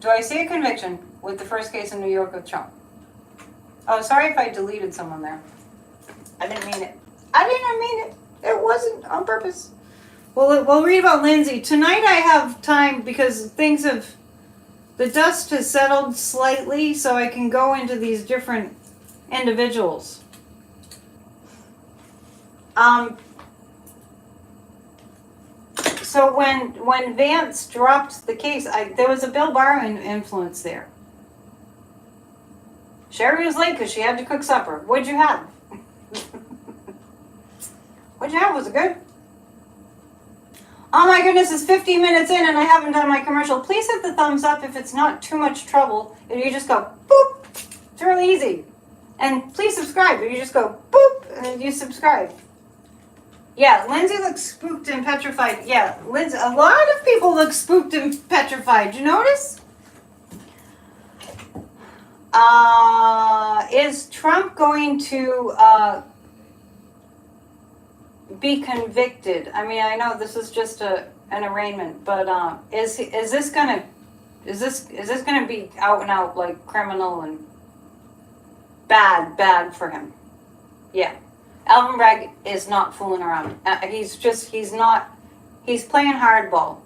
Do I see a conviction with the first case in New York with Trump? Oh, sorry if I deleted someone there. I didn't mean it. I didn't mean it. It wasn't on purpose. Well, we'll read about Lindsay. Tonight I have time because the dust has settled slightly, so I can go into these different individuals. So when Vance dropped the case, there was a Bill Barr influence there. Sherry was late because she had to cook supper. What'd you have? What'd you have? Was it good? Oh my goodness, it's 50 minutes in and I haven't done my commercial. Please hit the thumbs up if it's not too much trouble. If you just go boop, it's really easy. And please subscribe. If you just go boop and you subscribe. Yeah, Lindsay looks spooked and petrified. Yeah, Lindsay, a lot of people look spooked and petrified. You notice? Is Trump going to be convicted? I mean, I know this is just an arraignment, but is this gonna be out and out like criminal and bad for him? Yeah, Alvin Bragg is not fooling around. He's playing hardball.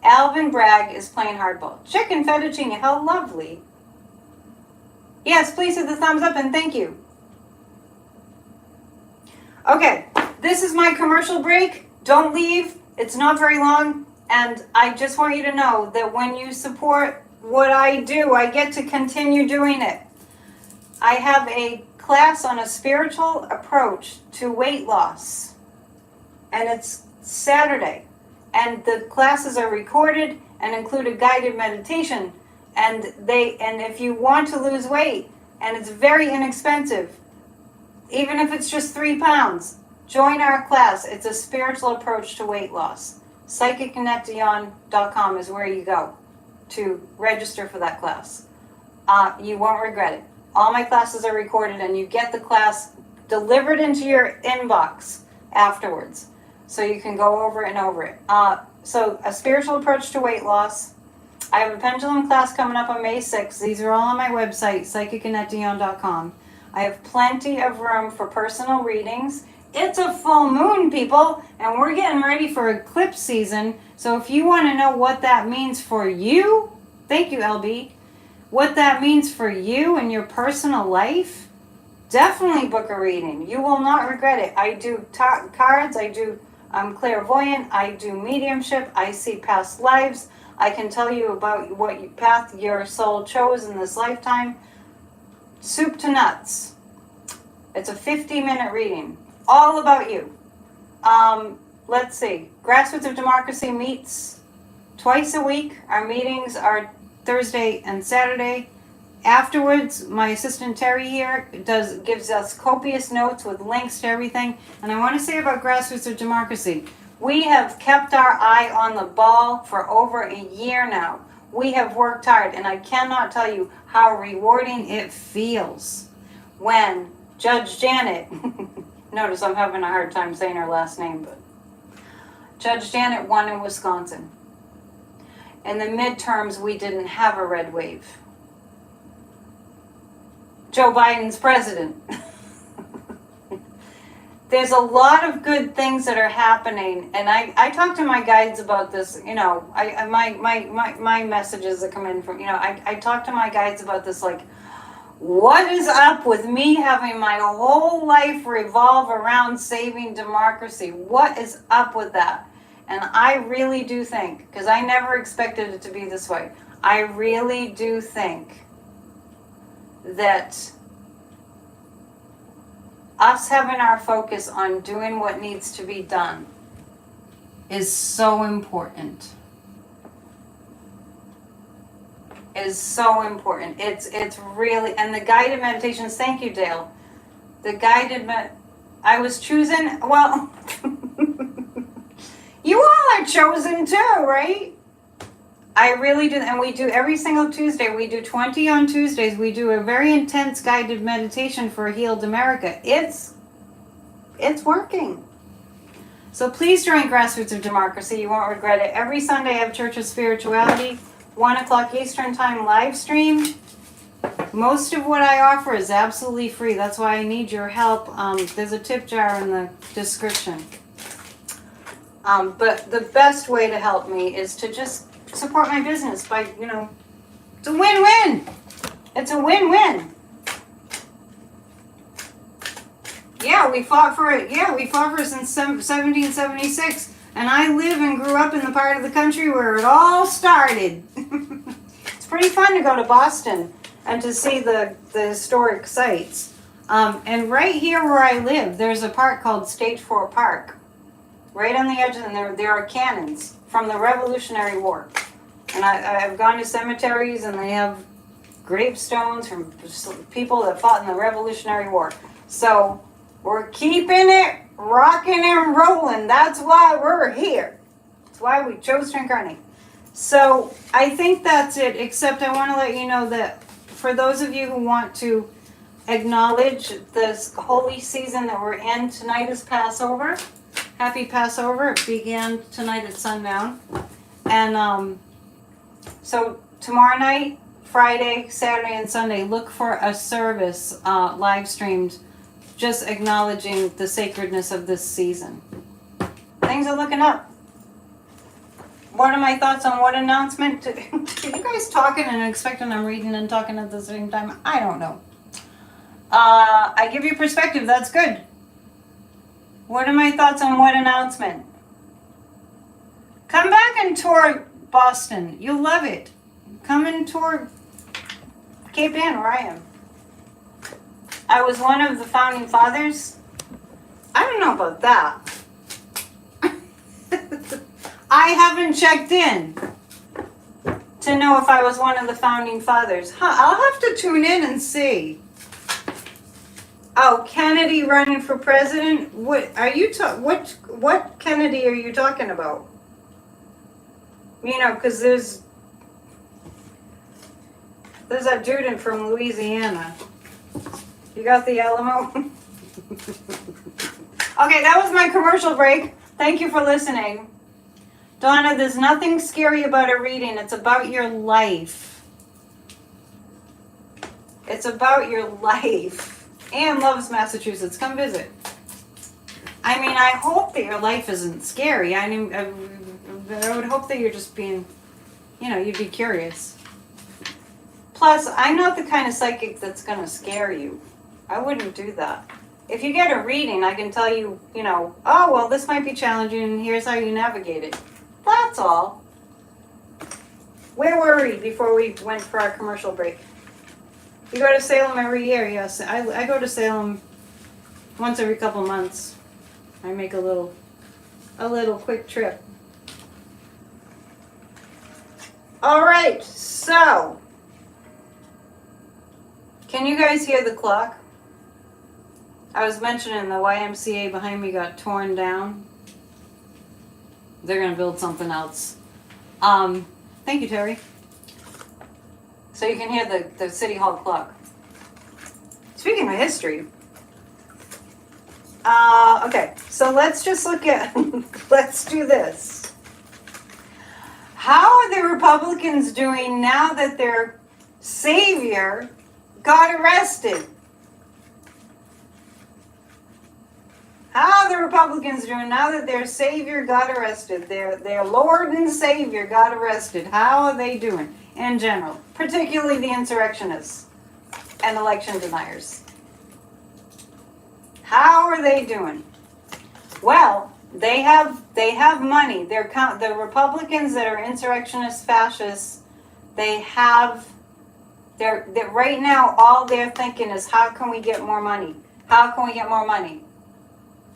Alvin Bragg is playing hardball. Chicken fettuccine, how lovely. Yes, please hit the thumbs up and thank you. Okay, this is my commercial break. Don't leave. It's not very long. And I just want you to know that when you support what I do, I get to continue doing it. I have a class on a spiritual approach to weight loss. And it's Saturday. And the classes are recorded and include a guided meditation. And if you want to lose weight, and it's very inexpensive, even if it's just 3 pounds, join our class. It's a spiritual approach to weight loss. PsychicConnectBeyond.com is where you go to register for that class. You won't regret it. All my classes are recorded, and you get the class delivered into your inbox afterwards, so you can go over and over it. So a spiritual approach to weight loss. I have a pendulum class coming up on May 6th. These are all on my website, PsychicConnectBeyond.com. I have plenty of room for personal readings. It's a full moon, people, and we're getting ready for eclipse season. So if you want to know what that means for you, thank you, LB, what that means for you and your personal life, definitely book a reading. You will not regret it. I do cards. I'm clairvoyant. I do mediumship. I see past lives. I can tell you about what path your soul chose in this lifetime. Soup to nuts. It's a 50-minute reading. All about you. Let's see. Grassroots of Democracy meets twice a week. Our meetings are Thursday and Saturday. Afterwards, my assistant Terry here gives us copious notes with links to everything. And I want to say about Grassroots of Democracy, we have kept our eye on the ball for over a year now. We have worked hard, and I cannot tell you how rewarding it feels when Judge Janet, notice I'm having a hard time saying her last name, but Judge Janet won in Wisconsin. In the midterms, we didn't have a red wave. Joe Biden's president. There's a lot of good things that are happening, and I talk to my guides about this. You know, my messages that come in from, you know, I talk to my guides about this, like, what is up with me having my whole life revolve around saving democracy? What is up with that? And I really do think, because I never expected it to be this way, I really do think that us having our focus on doing what needs to be done is so important. Is so important. It's really, and the guided meditations, thank you, Dale. The guided I was choosing, well, You all are chosen too, right? I really do, and we do every single Tuesday. We do 20 on Tuesdays. We do a very intense guided meditation for Healed America. It's working. So please join Grassroots of Democracy. You won't regret it. Every Sunday I have Church of Spirituality, 1 o'clock Eastern Time live stream. Most of what I offer is absolutely free. That's why I need your help. There's a tip jar in the description. But the best way to help me is to just support my business by, it's a win-win. It's a win-win. Yeah, we fought for it. Yeah, we fought for it since 1776. And I live and grew up in the part of the country where it all started. It's pretty fun to go to Boston and to see the historic sites. And right here where I live, there's a park called State 4 Park. Right on the edge, and there are cannons from the Revolutionary War. And I've gone to cemeteries, and they have gravestones from people that fought in the Revolutionary War. So we're keeping it rocking and rolling. That's why we're here. That's why we chose to incarnate. So I think that's it, except I want to let you know that for those of you who want to acknowledge this holy season that we're in, tonight is Passover. Happy Passover. It began tonight at sundown. And so tomorrow night, Friday, Saturday, and Sunday, look for a service live streamed just acknowledging the sacredness of this season. Things are looking up. What are my thoughts on what announcement? Are you guys talking and expecting I'm reading and talking at the same time? I don't know. I give you perspective. That's good. What are my thoughts on what announcement? Come back and tour Boston. You'll love it. Come and tour Cape Ann, where I am. I was one of the founding fathers. I don't know about that. I haven't checked in to know if I was one of the founding fathers. I'll have to tune in and see. Oh, Kennedy running for president? What are you what Kennedy are you talking about? Because there's that dude from Louisiana. You got the Alamo? Okay, that was my commercial break. Thank you for listening. Donna, there's nothing scary about a reading. It's about your life. It's about your life. Anne loves Massachusetts. Come visit. I mean, I hope that your life isn't scary. I would hope that you're just being, you'd be curious. Plus, I'm not the kind of psychic that's going to scare you. I wouldn't do that. If you get a reading, I can tell you, oh, well, this might be challenging, and here's how you navigate it. That's all. Where were we before we went for our commercial break? You go to Salem every year, yes. I go to Salem once every couple months. I make a little quick trip. All right, so can you guys hear the clock? I was mentioning the YMCA behind me got torn down. They're gonna build something else. Thank you, Terry. So you can hear the City Hall clock. Speaking of history. Okay, so let's just look at, let's do this. How are the Republicans doing now that their savior got arrested? How are the Republicans doing now that their savior got arrested? Their Lord and Savior got arrested. How are they doing in general? Particularly the insurrectionists and election deniers. How are they doing? Well, they have money. The Republicans that are insurrectionists, fascists, they're right now all they're thinking is how can we get more money? How can we get more money?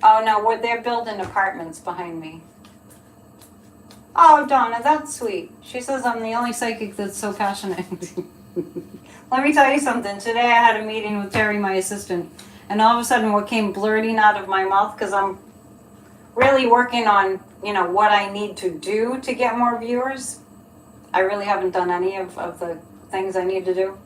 Oh no, they're building apartments behind me. Oh, Donna, that's sweet. She says I'm the only psychic that's so passionate. Let me tell you something. Today I had a meeting with Terry, my assistant, and all of a sudden what came blurting out of my mouth, because I'm really working on, what I need to do to get more viewers. I really haven't done any of the things I need to do.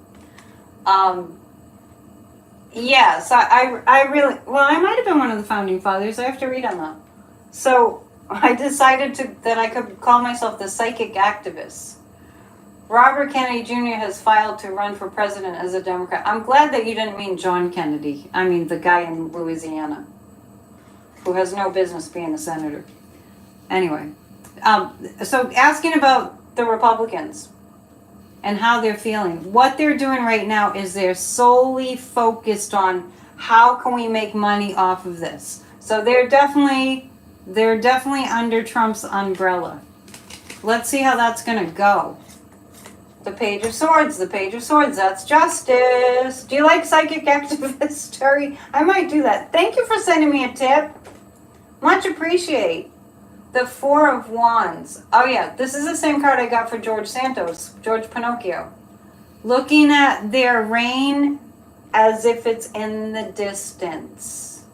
Yes, I really, well, I might have been one of the founding fathers. I have to read on that. So I decided that I could call myself the psychic activist. Robert Kennedy Jr. has filed to run for president as a Democrat. I'm glad that you didn't mean John Kennedy. I mean the guy in Louisiana who has no business being a senator. Anyway, so asking about the Republicans and how they're feeling. What they're doing right now is they're solely focused on how can we make money off of this. So they're definitely under Trump's umbrella. Let's see how that's going to go. The Page of Swords, that's justice. Do you like psychic activist, Terry? I might do that. Thank you for sending me a tip. Much appreciate. The Four of Wands. Oh yeah, this is the same card I got for George Santos, George Pinocchio. Looking at their reign as if it's in the distance.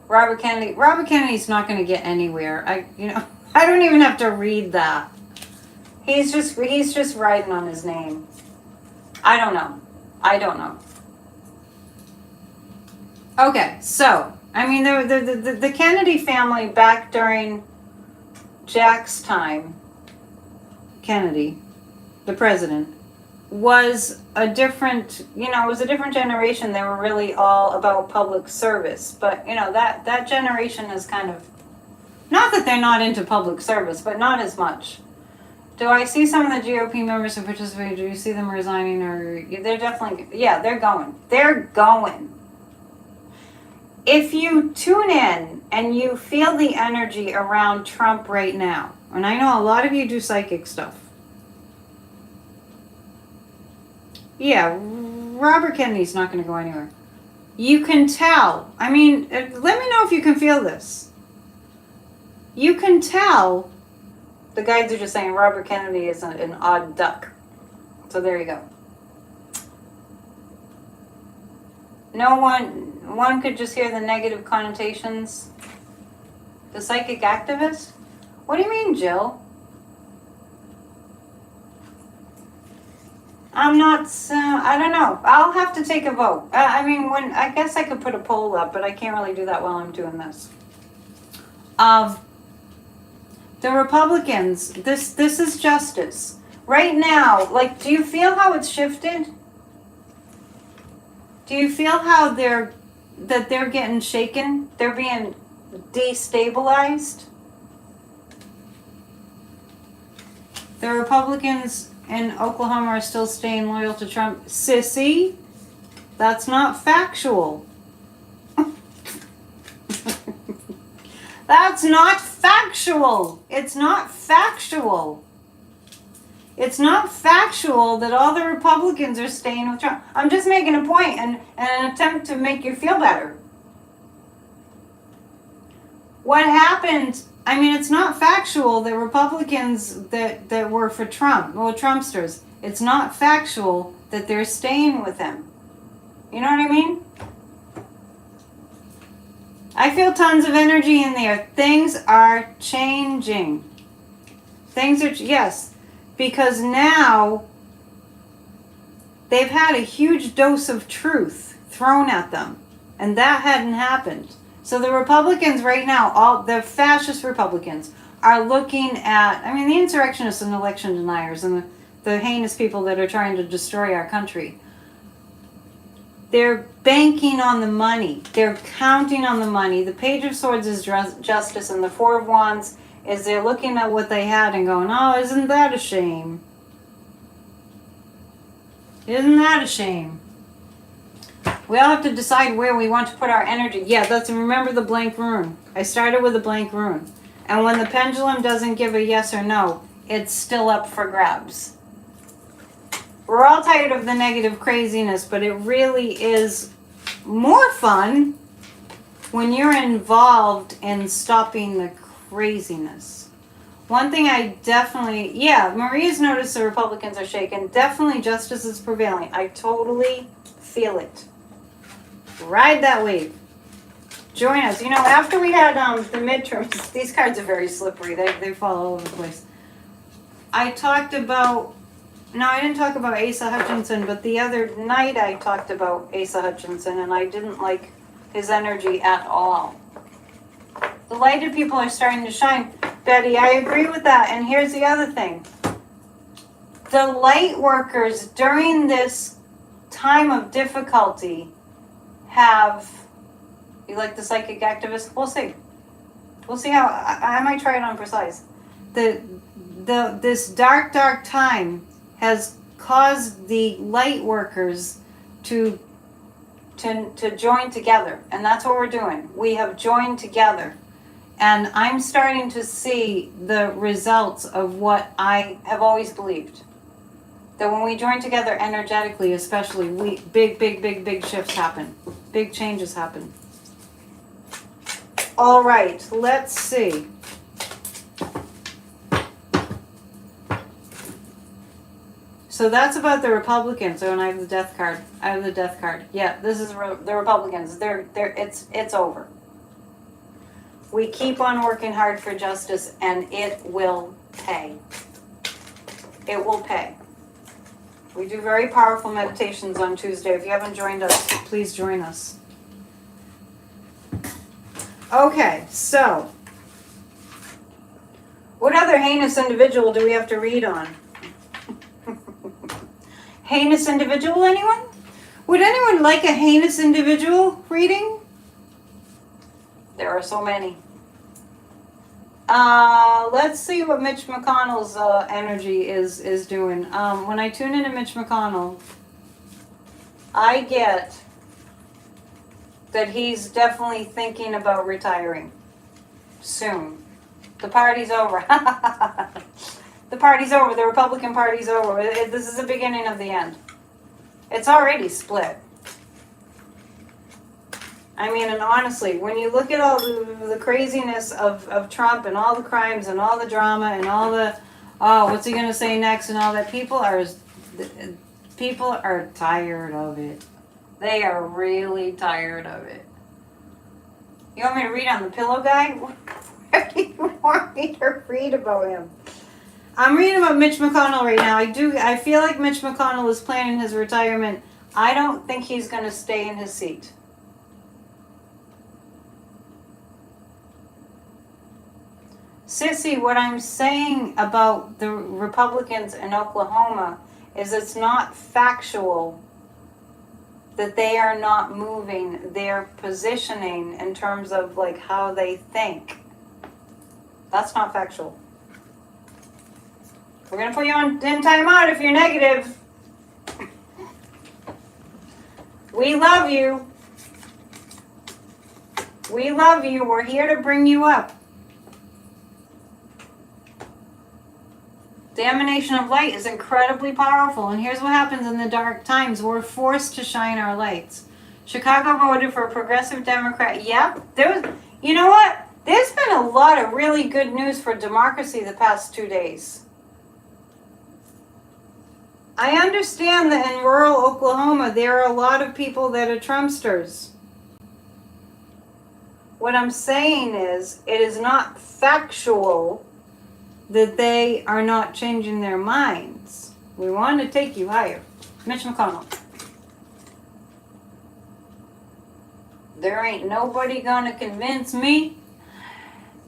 Robert Kennedy's not going to get anywhere. I don't even have to read that. He's just riding on his name. I don't know. Okay, so I mean the Kennedy family back during Jack's time, Kennedy, the president, was a different generation. They were really all about public service. But that generation is kind of, not that they're not into public service, but not as much. Do I see some of the GOP members who participated? Do you see them resigning? Or they're definitely, yeah, they're going. They're going. If you tune in and you feel the energy around Trump right now, and I know a lot of you do psychic stuff. Yeah, Robert Kennedy's not going to go anywhere. You can tell. I mean, let me know if you can feel this. You can tell. The guides are just saying Robert Kennedy is an odd duck. So there you go. One could just hear the negative connotations. The psychic activist? What do you mean, Jill? I'm not, I don't know. I'll have to take a vote. I guess I could put a poll up, but I can't really do that while I'm doing this. The Republicans, this is justice. Right now, do you feel how it's shifted? Do you feel how they're getting shaken? They're being destabilized? The Republicans in Oklahoma are still staying loyal to Trump. Sissy, that's not factual. That's not factual. It's not factual. It's not factual that all the Republicans are staying with Trump. I'm just making a point and an attempt to make you feel better. What happened, it's not factual that Republicans that were for Trump, well, Trumpsters, it's not factual that they're staying with him. You know what I mean? I feel tons of energy in there. Things are changing. Yes, because now they've had a huge dose of truth thrown at them, and that hadn't happened. So the Republicans right now, all the fascist Republicans, are looking at, the insurrectionists and election deniers and the heinous people that are trying to destroy our country. They're banking on the money. They're counting on the money. The Page of Swords is justice, and the Four of Wands is they're looking at what they had and going, oh, isn't that a shame? Isn't that a shame? We all have to decide where we want to put our energy. Yeah, remember the blank rune. I started with a blank rune. And when the pendulum doesn't give a yes or no, it's still up for grabs. We're all tired of the negative craziness, but it really is more fun when you're involved in stopping the craziness. One thing I definitely, Maria's noticed the Republicans are shaken. Definitely justice is prevailing. I totally feel it. Ride that wave. Join us. You know, after we had the midterms, these cards are very slippery. They fall all over the place. I talked about, no, I didn't talk about Asa Hutchinson, but the other night I talked about Asa Hutchinson, and I didn't like his energy at all. The lighted people are starting to shine. Betty, I agree with that. And here's the other thing. The light workers during this time of difficulty have, you like the psychic activist? We'll see. We'll see how, I might try it on precise. This dark time has caused the light workers to join together. And that's what we're doing. We have joined together. And I'm starting to see the results of what I have always believed. That when we join together energetically, especially, big shifts happen. Big changes happen. All right, let's see. So that's about the Republicans. Oh, and I have the death card. Yeah, this is the Republicans. It's over. We keep on working hard for justice, and it will pay. It will pay. We do very powerful meditations on Tuesday. If you haven't joined us, please join us. Okay, so what other heinous individual do we have to read on? Heinous individual, anyone? Would anyone like a heinous individual reading? There are so many. Let's see what Mitch McConnell's energy is doing. When I tune into Mitch McConnell, I get that he's definitely thinking about retiring soon. The party's over. The party's over. The Republican Party's over. This is the beginning of the end. It's already split. I mean, and honestly, when you look at all the craziness of Trump and all the crimes and all the drama and all the, oh, what's he going to say next and all that, people are tired of it. They are really tired of it. You want me to read on the pillow guy? What do you want me to read about him? I'm reading about Mitch McConnell right now. I feel like Mitch McConnell is planning his retirement. I don't think he's going to stay in his seat. Sissy, what I'm saying about the Republicans in Oklahoma is it's not factual that they are not moving. They're positioning in terms of like how they think. That's not factual. We're going to put you in timeout if you're negative. We love you. We love you. We're here to bring you up. The emanation of light is incredibly powerful, and here's what happens in the dark times. We're forced to shine our lights. Chicago voted for a progressive Democrat. Yep. You know what? There's been a lot of really good news for democracy the past 2 days. I understand that in rural Oklahoma, there are a lot of people that are Trumpsters. What I'm saying is, it is not factual that they are not changing their minds. We want to take you higher. Mitch McConnell. There ain't nobody gonna convince me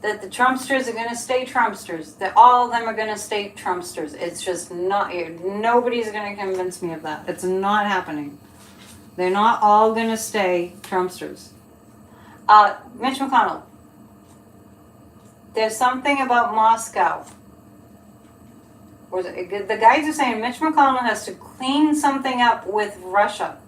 that the Trumpsters are gonna stay Trumpsters. That all of them are gonna stay Trumpsters. It's just not, nobody's gonna convince me of that. It's not happening. They're not all gonna stay Trumpsters. Mitch McConnell. There's something about Moscow. The guys are saying Mitch McConnell has to clean something up with Russia.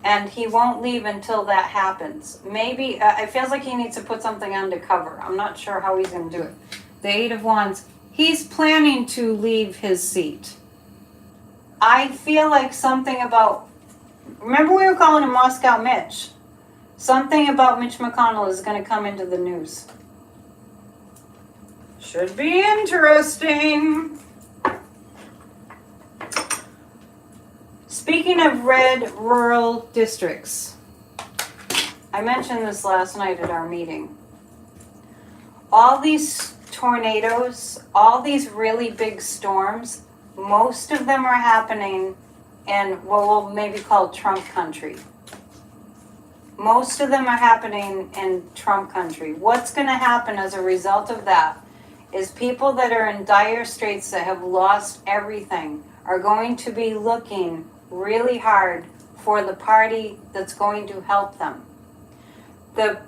And he won't leave until that happens. Maybe, it feels like he needs to put something undercover. I'm not sure how he's going to do it. The Eight of Wands. He's planning to leave his seat. I feel like something about, remember we were calling him Moscow Mitch. Something about Mitch McConnell is going to come into the news. Should be interesting. Speaking of red rural districts, I mentioned this last night at our meeting. All these tornadoes, all these really big storms, most of them are happening in what we'll maybe call Trump country. Most of them are happening in Trump country. What's going to happen as a result of that is people that are in dire straits that have lost everything are going to be looking really hard for the party that's going to help them. The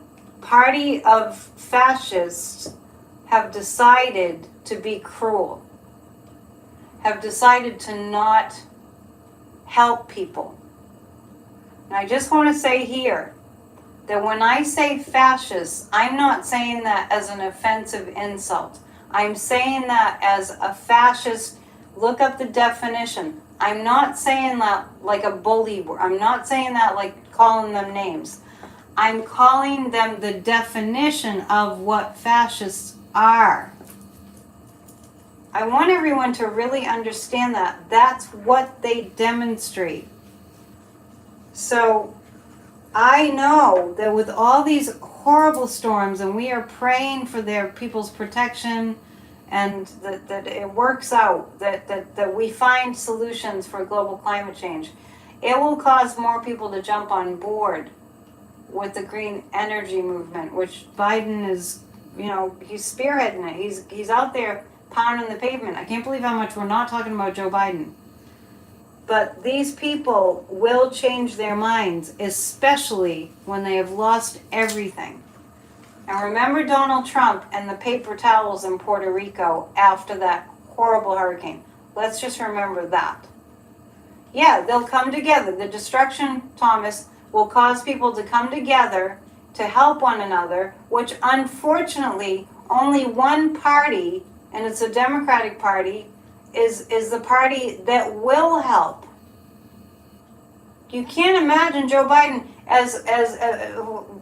party of fascists have decided to be cruel, have decided to not help people. And I just want to say here that when I say fascist, I'm not saying that as an offensive insult. I'm saying that as a fascist. Look up the definition. I'm not saying that like a bully word. I'm not saying that like calling them names. I'm calling them the definition of what fascists are. I want everyone to really understand that. That's what they demonstrate. So I know that with all these horrible storms, and we are praying for their people's protection, and that it works out, that we find solutions for global climate change. It will cause more people to jump on board with the green energy movement, which Biden is, he's spearheading it. He's out there pounding the pavement. I can't believe how much we're not talking about Joe Biden. But these people will change their minds, especially when they have lost everything. And remember Donald Trump and the paper towels in Puerto Rico after that horrible hurricane. Let's just remember that. Yeah, they'll come together. The destruction, Thomas, will cause people to come together to help one another, which unfortunately only one party, and it's a Democratic Party, is the party that will help. You can't imagine Joe Biden as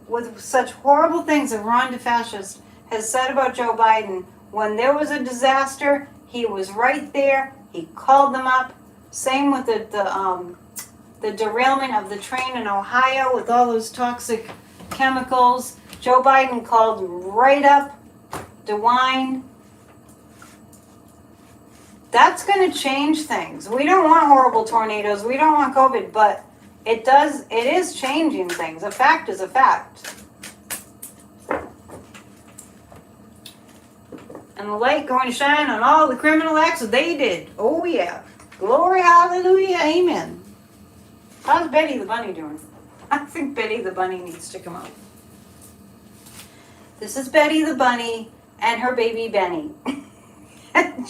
with such horrible things that Ron DeFascist has said about Joe Biden. When there was a disaster, he was right there. He called them up. Same with the derailment of the train in Ohio with all those toxic chemicals. Joe Biden called right up DeWine. That's going to change things. We don't want horrible tornadoes. We don't want COVID, but it is changing things. A fact is a fact. And the light going to shine on all the criminal acts that they did. Oh yeah. Glory, hallelujah, amen. How's Betty the Bunny doing? I think Betty the Bunny needs to come out. This is Betty the Bunny and her baby Benny. And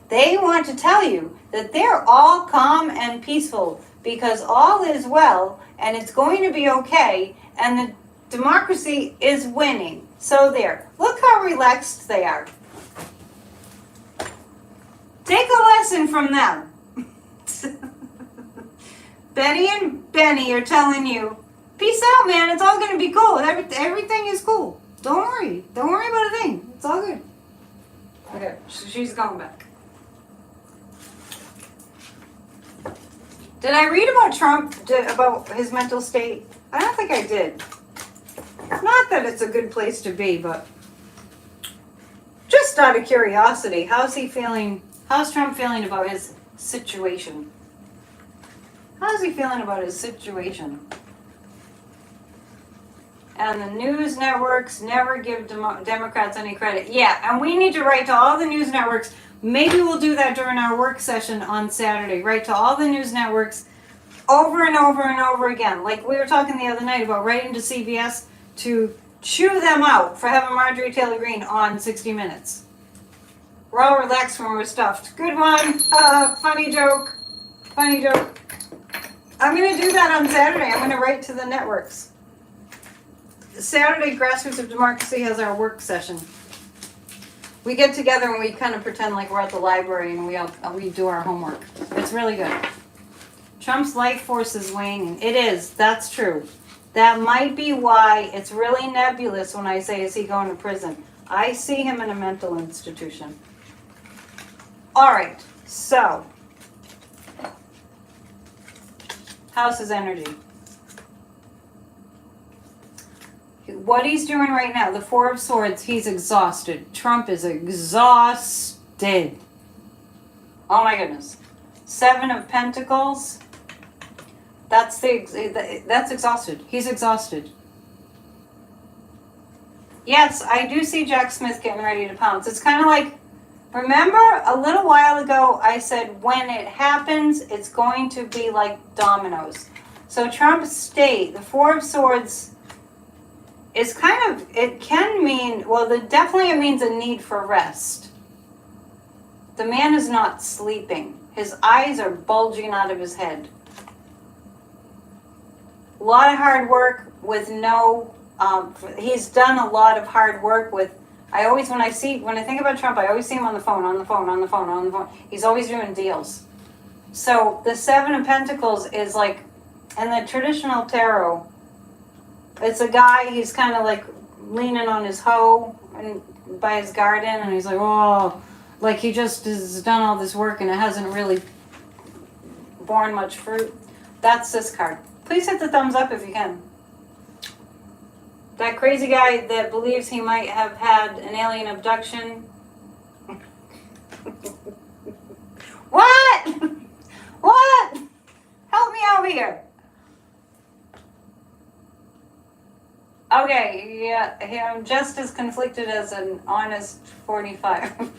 they want to tell you that they're all calm and peaceful because all is well and it's going to be okay and the democracy is winning. So there. Look how relaxed they are. Take a lesson from them. Betty and Benny are telling you, peace out, man. It's all going to be cool. Everything is cool. Don't worry. Don't worry about a thing. It's all good. Okay, she's going back. Did I read about Trump, about his mental state? I don't think I did. Not that it's a good place to be, but just out of curiosity, how's he feeling? How's Trump feeling about his situation? How's he feeling about his situation? And the news networks never give Democrats any credit. Yeah, and we need to write to all the news networks. Maybe we'll do that during our work session on Saturday. Write to all the news networks over and over and over again. Like we were talking the other night about writing to CBS to chew them out for having Marjorie Taylor Greene on 60 Minutes. We're all relaxed when we're stuffed. Good one. Funny joke. Funny joke. I'm going to do that on Saturday. I'm going to write to the networks. Saturday, Grassroots of Democracy has our work session. We get together and we kind of pretend like we're at the library and we do our homework. It's really good. Trump's life force is waning. It is. That's true. That might be why it's really nebulous when I say, is he going to prison? I see him in a mental institution. All right. So, how's his energy? What he's doing right now, the Four of Swords, he's exhausted. Trump is exhausted. Oh my goodness. Seven of Pentacles. That's exhausted. He's exhausted. Yes, I do see Jack Smith getting ready to pounce. It's kind of like, remember a little while ago I said when it happens, it's going to be like dominoes. So Trump's state, the Four of Swords, is kind of, it can mean, well, definitely it means a need for rest. The man is not sleeping. His eyes are bulging out of his head. A lot of hard work with no, he's done a lot of hard work with, when I think about Trump, I always see him on the phone. He's always doing deals. So the Seven of Pentacles is like, in the traditional tarot, it's a guy, he's kind of like leaning on his hoe and by his garden, and he's like, oh, like he just has done all this work and it hasn't really borne much fruit. That's this card. Please hit the thumbs up if you can. That crazy guy that believes he might have had an alien abduction. What? What? Help me out here. Okay, yeah, I'm just as conflicted as an honest 45.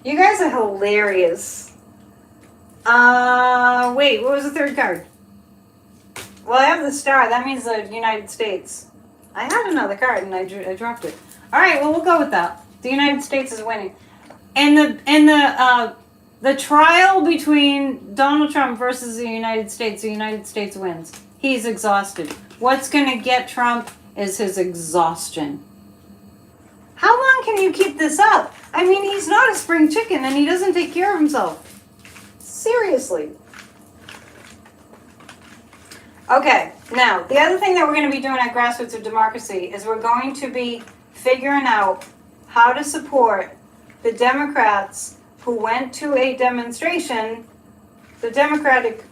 You guys are hilarious. Wait, what was the third card? Well, I have the star. That means the United States. I had another card and I dropped it. All right, well, we'll go with that. The United States is winning. And the trial between Donald Trump versus the United States wins. He's exhausted. What's going to get Trump is his exhaustion. How long can you keep this up? I mean, he's not a spring chicken and he doesn't take care of himself. Seriously. Okay, now, the other thing that we're going to be doing at Grassroots of Democracy is we're going to be figuring out how to support the Democrats who went to a demonstration, the Democratic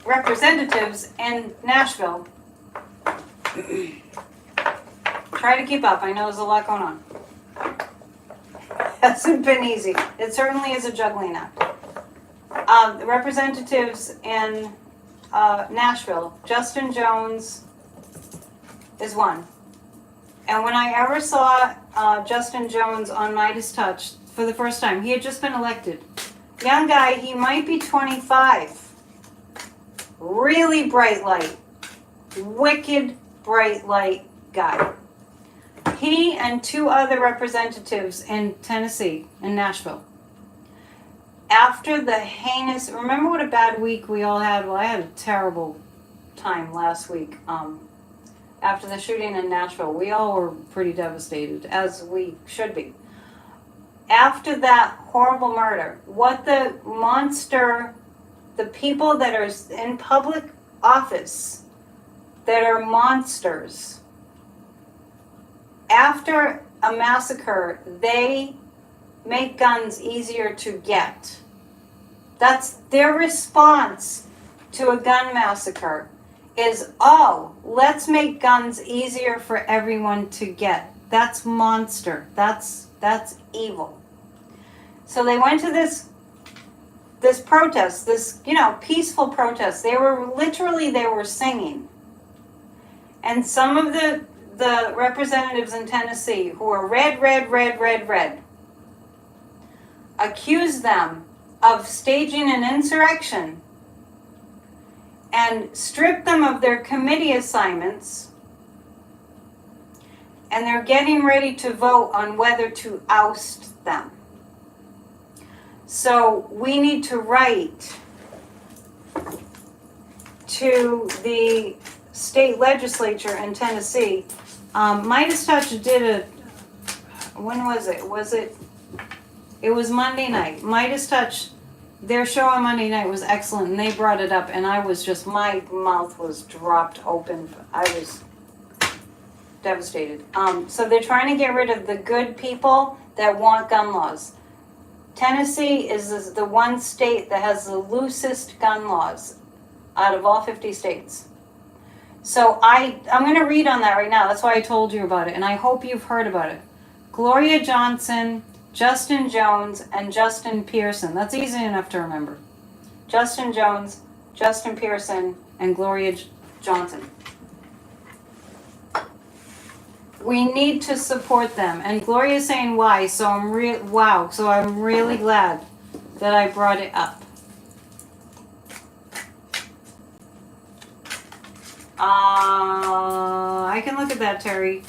representatives in Nashville. Try to keep up. I know there's a lot going on. Hasn't been easy. It certainly is a juggling act. The representatives in Nashville, Justin Jones is one. And when I ever saw Justin Jones on Midas Touch for the first time, he had just been elected. Young guy, he might be 25. Really bright light. Wicked bright light guy. He and two other representatives in Tennessee, in Nashville. After the heinous, remember what a bad week we all had? Well, I had a terrible time last week. After the shooting in Nashville, we all were pretty devastated, as we should be. After that horrible murder, what the people that are in public office that are monsters, after a massacre, they make guns easier to get. That's their response to a gun massacre is, oh, let's make guns easier for everyone to get. That's monster. That's evil. So they went to this protest, this, peaceful protest. They were singing. And some of the representatives in Tennessee who are red, accused them of staging an insurrection and stripped them of their committee assignments, and they're getting ready to vote on whether to oust them. So we need to write to the state legislature in Tennessee. Midas Touch did when was it? It was Monday night. Midas Touch, their show on Monday night was excellent, and they brought it up, and I was just, my mouth was dropped open. I was devastated. So they're trying to get rid of the good people that want gun laws. Tennessee is the one state that has the loosest gun laws out of all 50 states. So I'm going to read on that right now. That's why I told you about it, and I hope you've heard about it. Gloria Johnson, Justin Jones, and Justin Pearson. That's easy enough to remember. Justin Jones, Justin Pearson, and Gloria Johnson. We need to support them. And Gloria's saying why, so I'm really glad that I brought it up. I can look at that, Terry.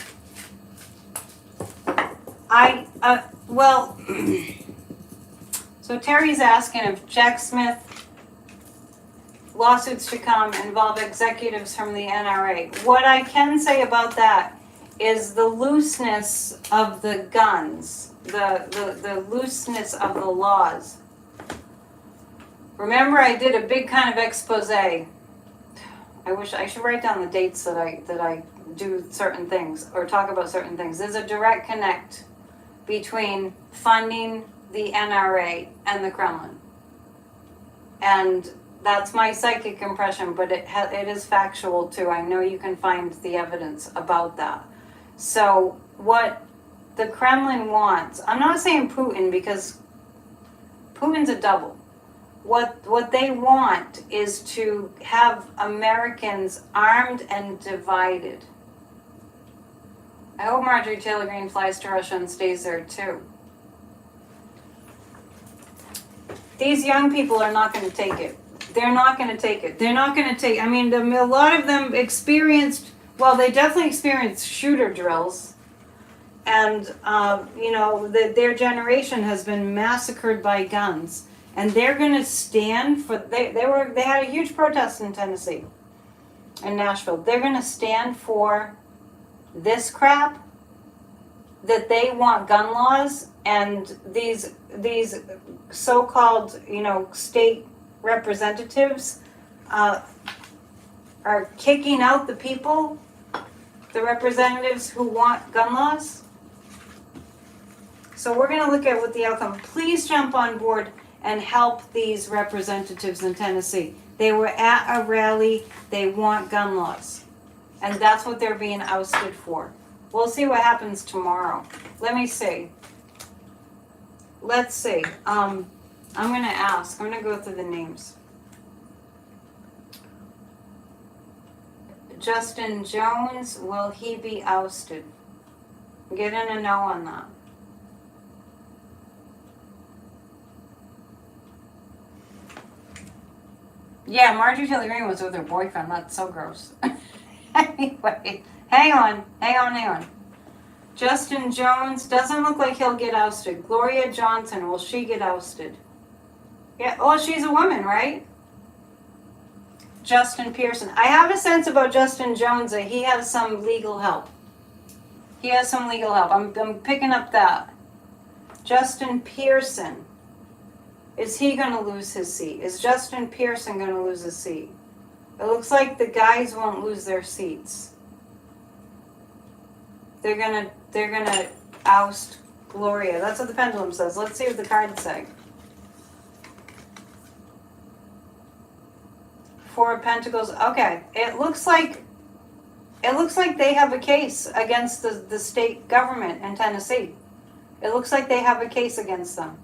So Terry's asking if Jack Smith lawsuits to come involve executives from the NRA. What I can say about that is the looseness of the guns, the looseness of the laws. Remember, I did a big kind of expose. I wish I should write down the dates that I do certain things or talk about certain things. There's a direct connect between funding the NRA and the Kremlin, and that's my psychic impression, but it is factual too. I know you can find the evidence about that. So what the Kremlin wants, I'm not saying Putin because Putin's a double. What they want is to have Americans armed and divided. I hope Marjorie Taylor Greene flies to Russia and stays there too. These young people are not going to take it. They're not going to take it. They're not going to take, I mean, a lot of them experienced, well, they definitely experienced shooter drills. And, their generation has been massacred by guns. And they're going to stand for, they had a huge protest in Tennessee, in Nashville. They're going to stand for this crap, that they want gun laws, and these so-called, state representatives are kicking out the people, the representatives who want gun laws. So we're going to look at what the outcome. Please jump on board and help these representatives in Tennessee. They were at a rally. They want gun laws. And that's what they're being ousted for. We'll see what happens tomorrow. Let me see. Let's see. I'm going to ask. I'm going to go through the names. Justin Jones, will he be ousted? Get in a no on that. Yeah, Marjorie Taylor Greene was with her boyfriend. That's so gross. Anyway, hang on. Justin Jones doesn't look like he'll get ousted. Gloria Johnson, will she get ousted? Yeah, well, she's a woman, right? Justin Pearson. I have a sense about Justin Jones that he has some legal help. I'm picking up that. Justin Pearson. Is he going to lose his seat? Is Justin Pearson going to lose his seat? It looks like the guys won't lose their seats. They're gonna oust Gloria. That's what the pendulum says. Let's see what the cards say. Four of Pentacles. Okay, it looks like they have a case against the state government in Tennessee. It looks like they have a case against them.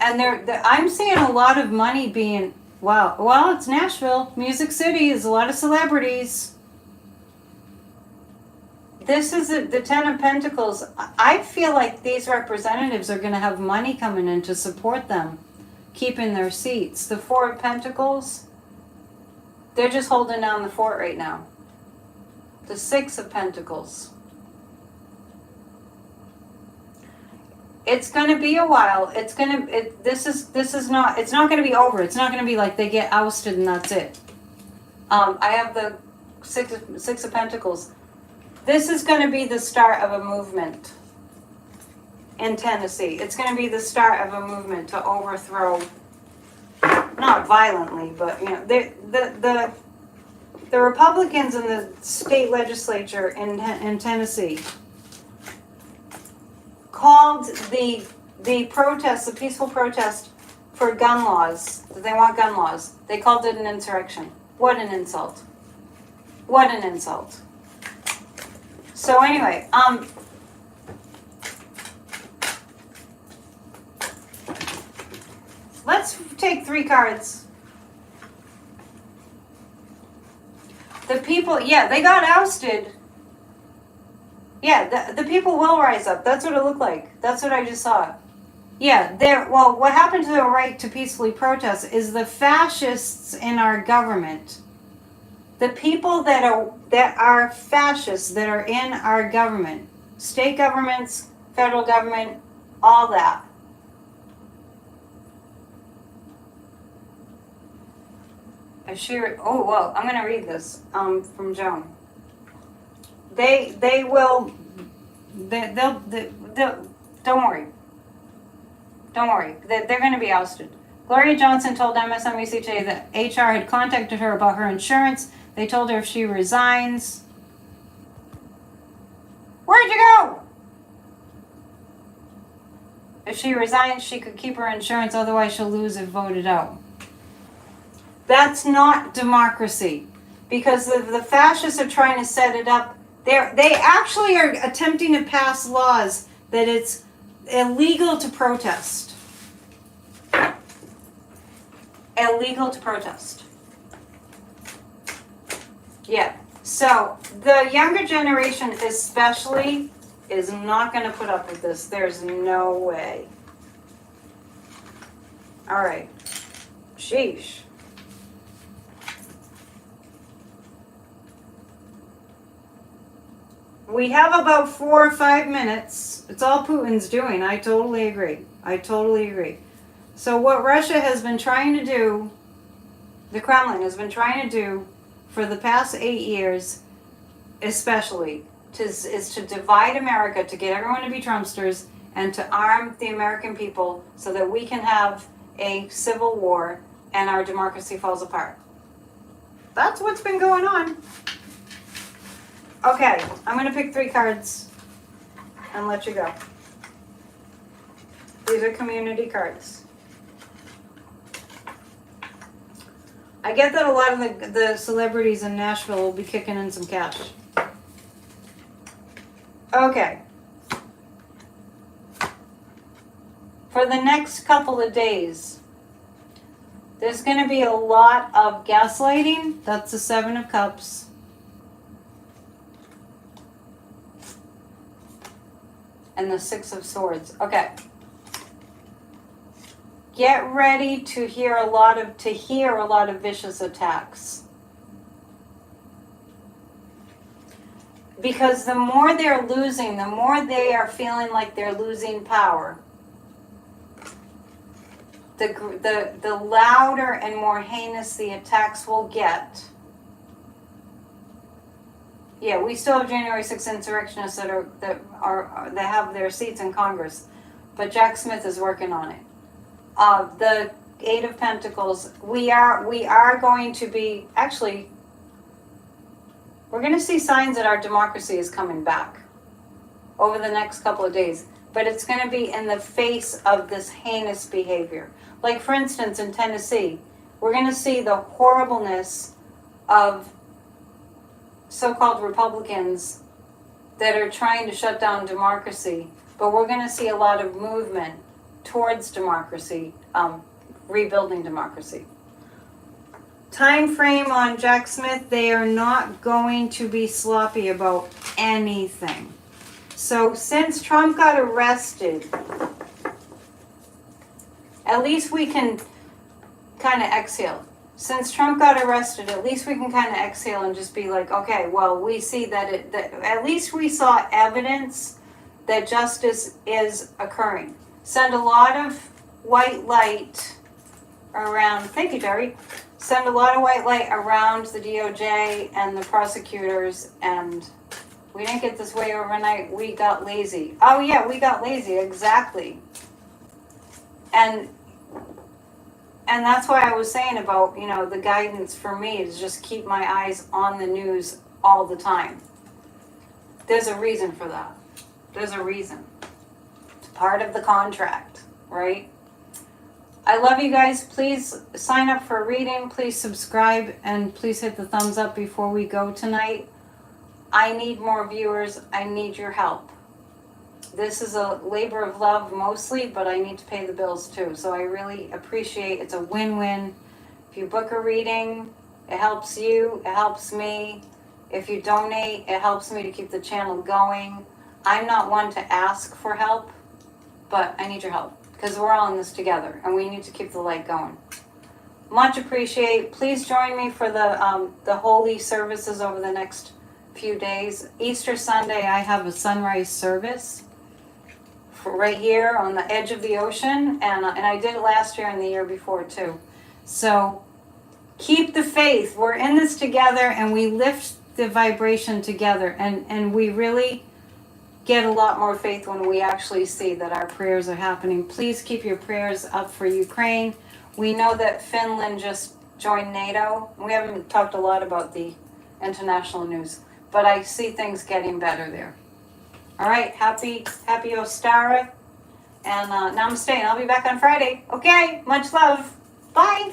And I'm seeing a lot of money being, wow, well, it's Nashville, Music City, there's a lot of celebrities. This is the Ten of Pentacles. I feel like these representatives are going to have money coming in to support them, keeping their seats. The Four of Pentacles, they're just holding down the fort right now. The Six of Pentacles. It's going to be a while. It's not going to be over. It's not going to be like they get ousted and that's it. I have the Six of Pentacles. This is going to be the start of a movement in Tennessee. It's going to be the start of a movement to overthrow, not violently, but the Republicans in the state legislature in Tennessee called the protest, the peaceful protest for gun laws, that they want gun laws. They called it an insurrection. What an insult. What an insult. So anyway, let's take 3 cards. The people, yeah, they got ousted. Yeah, the people will rise up. That's what it looked like. That's what I just saw. Yeah, well, what happened to the right to peacefully protest is the fascists in our government, the people that are fascists that are in our government, state governments, federal government, all that. Oh, well, I'm going to read this from Joan. They'll don't worry. Don't worry. They're going to be ousted. Gloria Johnson told MSNBC today that HR had contacted her about her insurance. They told her if she resigns. Where'd you go? If she resigns, she could keep her insurance. Otherwise, she'll lose if voted out. That's not democracy. Because the fascists are trying to set it up. They actually are attempting to pass laws that it's illegal to protest. Illegal to protest. Yeah. So the younger generation especially is not going to put up with this. There's no way. All right. Sheesh. We have about 4 or 5 minutes. It's all Putin's doing. I totally agree. I totally agree. So what Russia has been trying to do, the Kremlin has been trying to do for the past 8 years, especially, is to divide America, to get everyone to be Trumpsters, and to arm the American people so that we can have a civil war and our democracy falls apart. That's what's been going on. Okay, I'm going to pick 3 cards and let you go. These are community cards. I get that a lot of the celebrities in Nashville will be kicking in some cash. Okay. For the next couple of days, there's going to be a lot of gaslighting. That's the 7 of Cups. And the 6 of Swords. Okay. Get ready to hear a lot of vicious attacks. Because the more they're losing, the more they are feeling like they're losing power. The louder and more heinous the attacks will get. Yeah, we still have January 6th insurrectionists that have their seats in Congress, but Jack Smith is working on it. The 8 of Pentacles. We are going to be we're going to see signs that our democracy is coming back over the next couple of days, but it's going to be in the face of this heinous behavior. Like for instance, in Tennessee, we're going to see the horribleness of so-called Republicans that are trying to shut down democracy, but we're going to see a lot of movement towards democracy, rebuilding democracy. Time frame on Jack Smith, they are not going to be sloppy about anything. So since Trump got arrested, at least we can kind of exhale. Since Trump got arrested, at least we can kind of exhale and just be like, okay, well, we see that at least we saw evidence that justice is occurring. Send a lot of white light around, thank you, Jerry. Send a lot of white light around the DOJ and the prosecutors, and we didn't get this way overnight. We got lazy. Oh yeah, we got lazy, exactly. And that's why I was saying about, the guidance for me is just keep my eyes on the news all the time. There's a reason for that. There's a reason. It's part of the contract, right? I love you guys. Please sign up for a reading. Please subscribe. And please hit the thumbs up before we go tonight. I need more viewers. I need your help. This is a labor of love mostly, but I need to pay the bills too. So I really appreciate it's a win-win. If you book a reading, it helps you, it helps me. If you donate, it helps me to keep the channel going. I'm not one to ask for help, but I need your help because we're all in this together and we need to keep the light going. Much appreciate. Please join me for the holy services over the next few days. Easter Sunday, I have a sunrise service for right here on the edge of the ocean, and I did it last year and the year before too. So keep the faith. We're in this together and we lift the vibration together, and we really get a lot more faith when we actually see that our prayers are happening. Please keep your prayers up for Ukraine. We know that Finland just joined NATO. We haven't talked a lot about the international news, but I see things getting better there. All right, happy Ostara, and namaste, and I'll be back on Friday. Okay, much love. Bye.